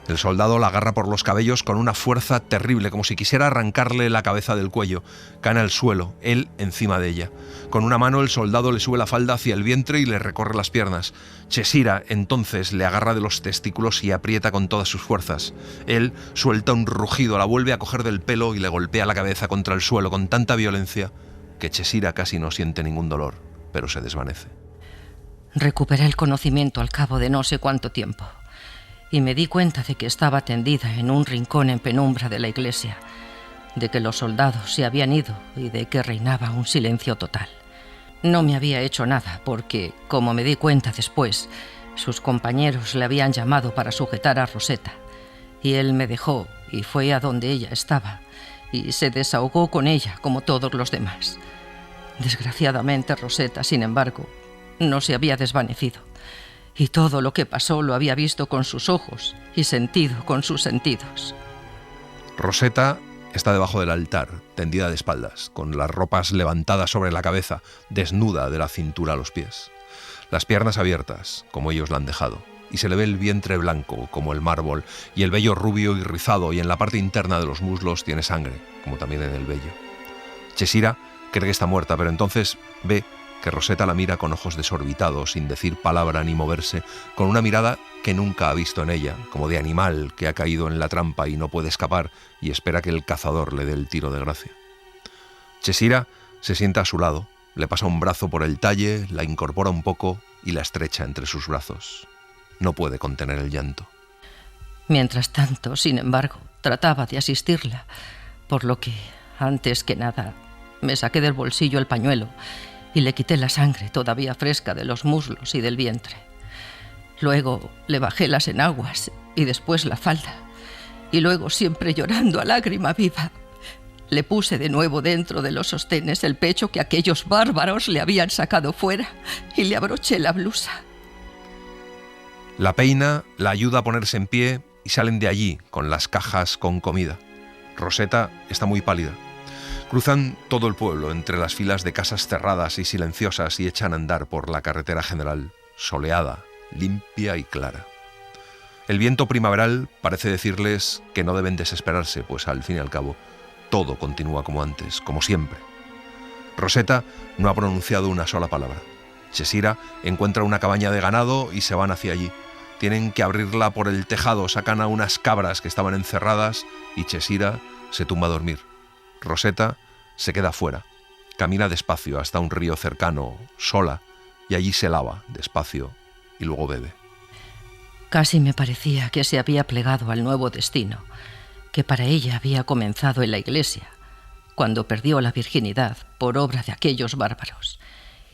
El soldado la agarra por los cabellos con una fuerza terrible, como si quisiera arrancarle la cabeza del cuello. Cae al suelo, él encima de ella. Con una mano el soldado le sube la falda hacia el vientre y le recorre las piernas. Chesira entonces le agarra de los testículos y aprieta con todas sus fuerzas. Él suelta un rugido, la vuelve a coger del pelo y le golpea la cabeza contra el suelo con tanta violencia que Chesira casi no siente ningún dolor, pero se desvanece. Recuperé el conocimiento al cabo de no sé cuánto tiempo. Y me di cuenta de que estaba tendida en un rincón en penumbra de la iglesia, de que los soldados se habían ido y de que reinaba un silencio total. No me había hecho nada porque, como me di cuenta después, sus compañeros le habían llamado para sujetar a Rosetta, y él me dejó y fue a donde ella estaba, y se desahogó con ella como todos los demás. Desgraciadamente, Rosetta, sin embargo, no se había desvanecido. Y todo lo que pasó lo había visto con sus ojos y sentido con sus sentidos. Rosetta está debajo del altar, tendida de espaldas, con las ropas levantadas sobre la cabeza, desnuda de la cintura a los pies. Las piernas abiertas, como ellos la han dejado, y se le ve el vientre blanco, como el mármol, y el vello rubio y rizado, y en la parte interna de los muslos tiene sangre, como también en el vello. Chesira cree que está muerta, pero entonces ve que Rosetta la mira con ojos desorbitados, sin decir palabra ni moverse, con una mirada que nunca ha visto en ella, como de animal que ha caído en la trampa y no puede escapar y espera que el cazador le dé el tiro de gracia. Chesira se sienta a su lado, le pasa un brazo por el talle, la incorpora un poco y la estrecha entre sus brazos. No puede contener el llanto. Mientras tanto, sin embargo, trataba de asistirla, por lo que, antes que nada, me saqué del bolsillo el pañuelo y le quité la sangre todavía fresca de los muslos y del vientre. Luego le bajé las enaguas y después la falda. Y luego, siempre llorando a lágrima viva, le puse de nuevo dentro de los sostenes el pecho que aquellos bárbaros le habían sacado fuera y le abroché la blusa. La peina, la ayuda a ponerse en pie y salen de allí con las cajas con comida. Rosetta está muy pálida. Cruzan todo el pueblo entre las filas de casas cerradas y silenciosas y echan a andar por la carretera general, soleada, limpia y clara. El viento primaveral parece decirles que no deben desesperarse, pues al fin y al cabo todo continúa como antes, como siempre. Rosetta no ha pronunciado una sola palabra. Chesira encuentra una cabaña de ganado y se van hacia allí. Tienen que abrirla por el tejado, sacan a unas cabras que estaban encerradas y Chesira se tumba a dormir. Rosetta se queda fuera, camina despacio hasta un río cercano, sola, y allí se lava despacio y luego bebe. Casi me parecía que se había plegado al nuevo destino, que para ella había comenzado en la iglesia, cuando perdió la virginidad por obra de aquellos bárbaros,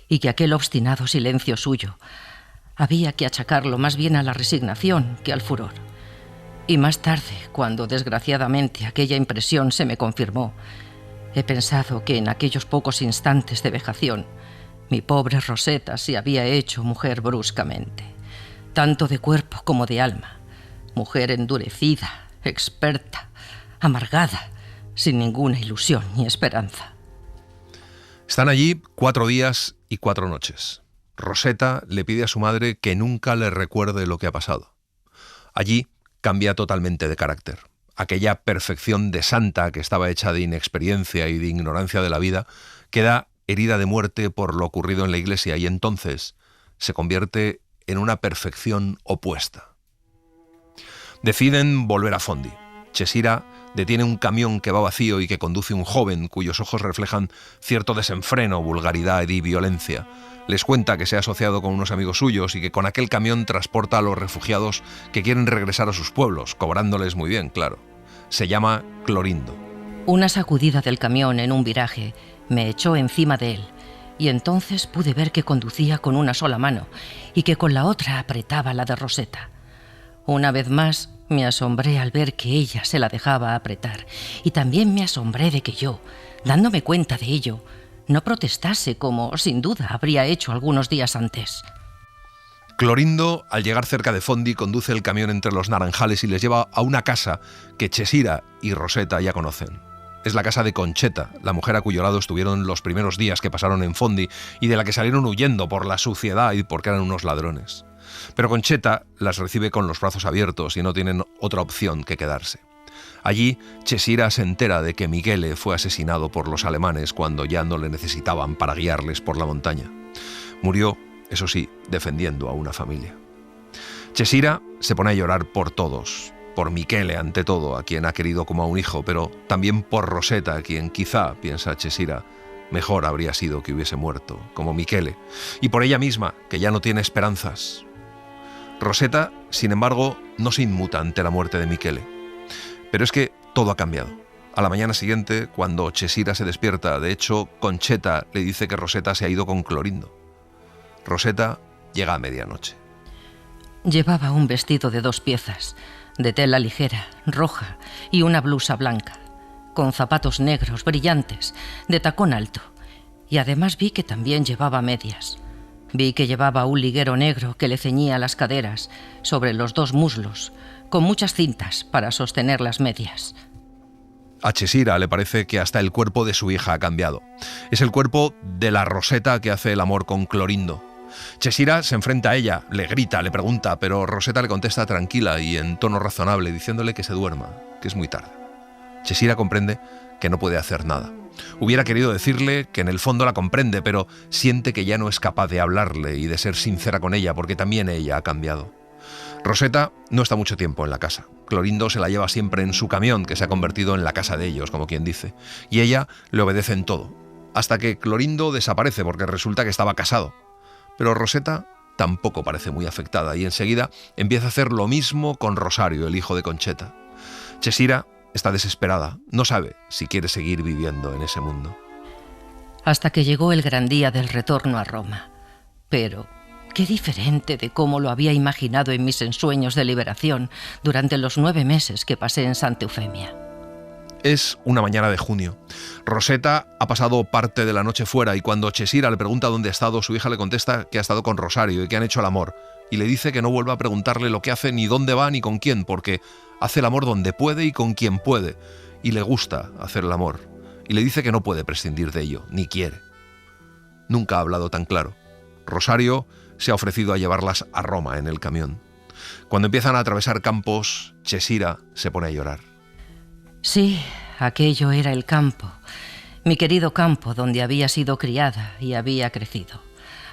y que aquel obstinado silencio suyo había que achacarlo más bien a la resignación que al furor. Y más tarde, cuando desgraciadamente aquella impresión se me confirmó, he pensado que en aquellos pocos instantes de vejación, mi pobre Rosetta se había hecho mujer bruscamente, tanto de cuerpo como de alma, mujer endurecida, experta, amargada, sin ninguna ilusión ni esperanza. Están allí 4 días y 4 noches. Rosetta le pide a su madre que nunca le recuerde lo que ha pasado. Allí cambia totalmente de carácter. Aquella perfección de santa que estaba hecha de inexperiencia y de ignorancia de la vida queda herida de muerte por lo ocurrido en la iglesia y entonces se convierte en una perfección opuesta. Deciden volver a Fondi. Chesira detiene un camión que va vacío y que conduce un joven cuyos ojos reflejan cierto desenfreno, vulgaridad y violencia. Les cuenta que se ha asociado con unos amigos suyos y que con aquel camión transporta a los refugiados que quieren regresar a sus pueblos, cobrándoles muy bien, claro. Se llama Clorindo. Una sacudida del camión en un viraje me echó encima de él y entonces pude ver que conducía con una sola mano y que con la otra apretaba la de Rosetta. Una vez más me asombré al ver que ella se la dejaba apretar y también me asombré de que yo, dándome cuenta de ello, no protestase como, sin duda, habría hecho algunos días antes. Clorindo, al llegar cerca de Fondi, conduce el camión entre los naranjales y les lleva a una casa que Chesira y Rosetta ya conocen. Es la casa de Concheta, la mujer a cuyo lado estuvieron los primeros días que pasaron en Fondi y de la que salieron huyendo por la suciedad y porque eran unos ladrones. Pero Concheta las recibe con los brazos abiertos y no tienen otra opción que quedarse. Allí, Chesira se entera de que Michele fue asesinado por los alemanes cuando ya no le necesitaban para guiarles por la montaña. Murió, eso sí, defendiendo a una familia. Chesira se pone a llorar por todos, por Michele ante todo, a quien ha querido como a un hijo, pero también por Rosetta, a quien quizá, piensa Chesira, mejor habría sido que hubiese muerto, como Michele, y por ella misma, que ya no tiene esperanzas. Rosetta, sin embargo, no se inmuta ante la muerte de Michele. Pero es que todo ha cambiado. A la mañana siguiente, cuando Chesira se despierta, de hecho, Concheta le dice que Rosetta se ha ido con Clorindo. Rosetta llega a medianoche. Llevaba un vestido de 2 piezas, de tela ligera, roja, y una blusa blanca, con zapatos negros brillantes, de tacón alto. Y además vi que también llevaba medias. Vi que llevaba un liguero negro que le ceñía las caderas sobre los 2 muslos, con muchas cintas para sostener las medias. A Chesira le parece que hasta el cuerpo de su hija ha cambiado. Es el cuerpo de la Rosetta que hace el amor con Clorindo. Chesira se enfrenta a ella, le grita, le pregunta, pero Rosetta le contesta tranquila y en tono razonable, diciéndole que se duerma, que es muy tarde. Chesira comprende que no puede hacer nada. Hubiera querido decirle que en el fondo la comprende, pero siente que ya no es capaz de hablarle y de ser sincera con ella, porque también ella ha cambiado. Rosetta no está mucho tiempo en la casa. Clorindo se la lleva siempre en su camión, que se ha convertido en la casa de ellos, como quien dice, y ella le obedece en todo, hasta que Clorindo desaparece porque resulta que estaba casado. Pero Rosetta tampoco parece muy afectada y enseguida empieza a hacer lo mismo con Rosario, el hijo de Concheta. Chesira está desesperada, no sabe si quiere seguir viviendo en ese mundo. Hasta que llegó el gran día del retorno a Roma. Pero qué diferente de cómo lo había imaginado en mis ensueños de liberación durante los 9 meses que pasé en Santa Eufemia. Es una mañana de junio. Rosetta ha pasado parte de la noche fuera y cuando Chesira le pregunta dónde ha estado, su hija le contesta que ha estado con Rosario y que han hecho el amor. Y le dice que no vuelva a preguntarle lo que hace, ni dónde va, ni con quién, porque hace el amor donde puede y con quien puede. Y le gusta hacer el amor. Y le dice que no puede prescindir de ello, ni quiere. Nunca ha hablado tan claro. Rosario se ha ofrecido a llevarlas a Roma en el camión. Cuando empiezan a atravesar campos, Chesira se pone a llorar. Sí, aquello era el campo, mi querido campo donde había sido criada y había crecido.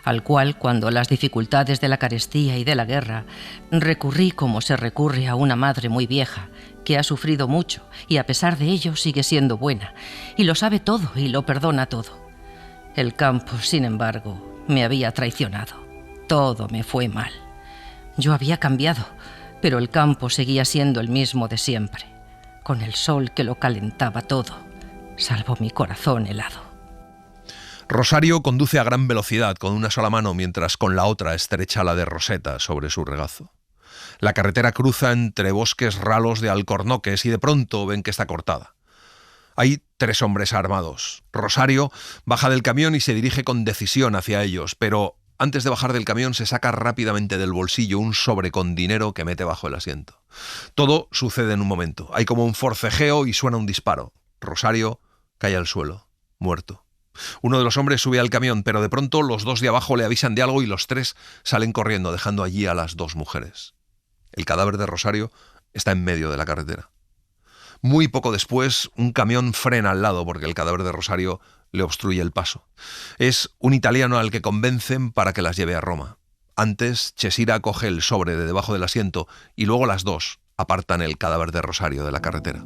al cual, cuando las dificultades de la carestía y de la guerra, recurrí como se recurre a una madre muy vieja, que ha sufrido mucho y a pesar de ello sigue siendo buena, y lo sabe todo y lo perdona todo. El campo, sin embargo, me había traicionado. Todo me fue mal. Yo había cambiado, pero el campo seguía siendo el mismo de siempre, con el sol que lo calentaba todo, salvo mi corazón helado. Rosario conduce a gran velocidad con una sola mano mientras con la otra estrecha la de Rosetta sobre su regazo. La carretera cruza entre bosques ralos de alcornoques y de pronto ven que está cortada. Hay 3 hombres armados. Rosario baja del camión y se dirige con decisión hacia ellos, pero antes de bajar del camión se saca rápidamente del bolsillo un sobre con dinero que mete bajo el asiento. Todo sucede en un momento. Hay como un forcejeo y suena un disparo. Rosario cae al suelo, muerto. Uno de los hombres sube al camión, pero de pronto los 2 de abajo le avisan de algo y los 3 salen corriendo, dejando allí a las 2 mujeres. El cadáver de Rosario está en medio de la carretera. Muy poco después, un camión frena al lado porque el cadáver de Rosario le obstruye el paso. Es un italiano al que convencen para que las lleve a Roma. Antes, Chesira coge el sobre de debajo del asiento y luego las 2 apartan el cadáver de Rosario de la carretera.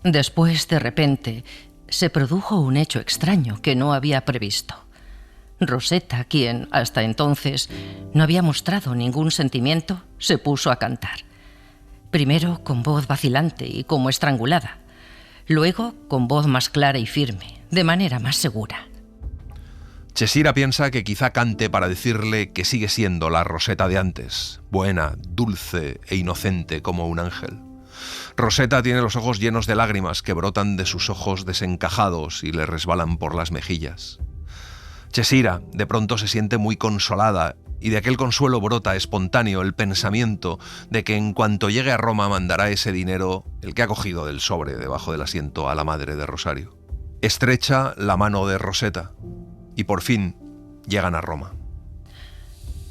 Después, de repente, se produjo un hecho extraño que no había previsto. Rosetta, quien hasta entonces no había mostrado ningún sentimiento, se puso a cantar. Primero con voz vacilante y como estrangulada. Luego con voz más clara y firme, de manera más segura. Chesira piensa que quizá cante para decirle que sigue siendo la Rosetta de antes, buena, dulce e inocente como un ángel. Rosetta tiene los ojos llenos de lágrimas que brotan de sus ojos desencajados y le resbalan por las mejillas. Chesira de pronto se siente muy consolada y de aquel consuelo brota espontáneo el pensamiento de que en cuanto llegue a Roma mandará ese dinero, el que ha cogido del sobre debajo del asiento, a la madre de Rosario. Estrecha la mano de Rosetta y por fin llegan a Roma.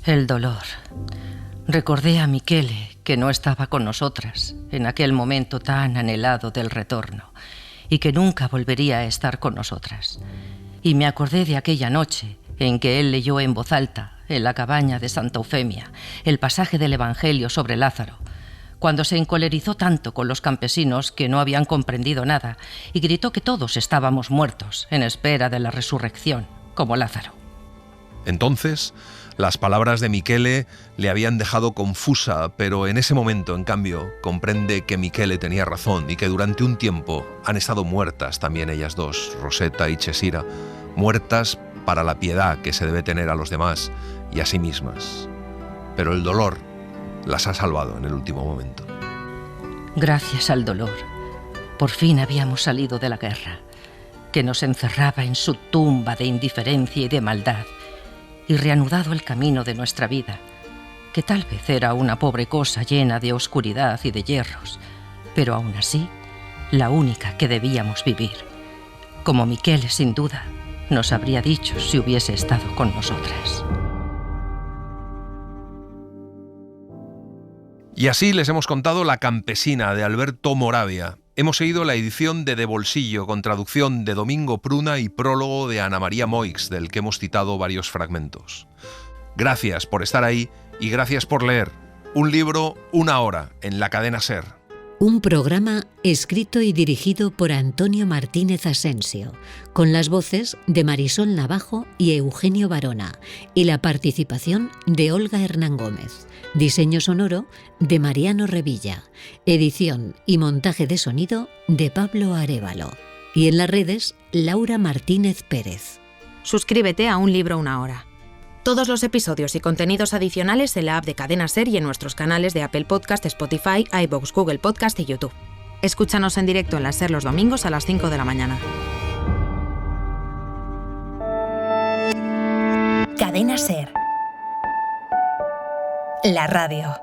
El dolor. Recordé a Michele, que no estaba con nosotras en aquel momento tan anhelado del retorno y que nunca volvería a estar con nosotras. Y me acordé de aquella noche en que él leyó en voz alta, en la cabaña de Santa Eufemia, el pasaje del Evangelio sobre Lázaro, cuando se encolerizó tanto con los campesinos que no habían comprendido nada y gritó que todos estábamos muertos en espera de la resurrección, como Lázaro. Entonces, las palabras de Michele le habían dejado confusa, pero en ese momento, en cambio, comprende que Michele tenía razón y que durante un tiempo han estado muertas también ellas 2, Rosetta y Chesira, muertas para la piedad que se debe tener a los demás y a sí mismas. Pero el dolor las ha salvado en el último momento. Gracias al dolor, por fin habíamos salido de la guerra, que nos encerraba en su tumba de indiferencia y de maldad, y reanudado el camino de nuestra vida, que tal vez era una pobre cosa llena de oscuridad y de hierros, pero aún así, la única que debíamos vivir, como Michele sin duda nos habría dicho si hubiese estado con nosotras. Y así les hemos contado La campesina de Alberto Moravia. Hemos seguido la edición de Bolsillo con traducción de Domingo Pruna y prólogo de Ana María Moix, del que hemos citado varios fragmentos. Gracias por estar ahí y gracias por leer. Un libro, una hora, en la cadena SER. Un programa escrito y dirigido por Antonio Martínez Asensio, con las voces de Marisol Navajo y Eugenio Barona, y la participación de Olga Hernán Gómez. Diseño sonoro de Mariano Revilla. Edición y montaje de sonido de Pablo Arévalo. Y en las redes, Laura Martínez Pérez. Suscríbete a Un libro, una hora. Todos los episodios y contenidos adicionales en la app de Cadena SER y en nuestros canales de Apple Podcast, Spotify, iVoox, Google Podcast y YouTube. Escúchanos en directo en la SER los domingos a las 5 de la mañana. Cadena SER. La radio.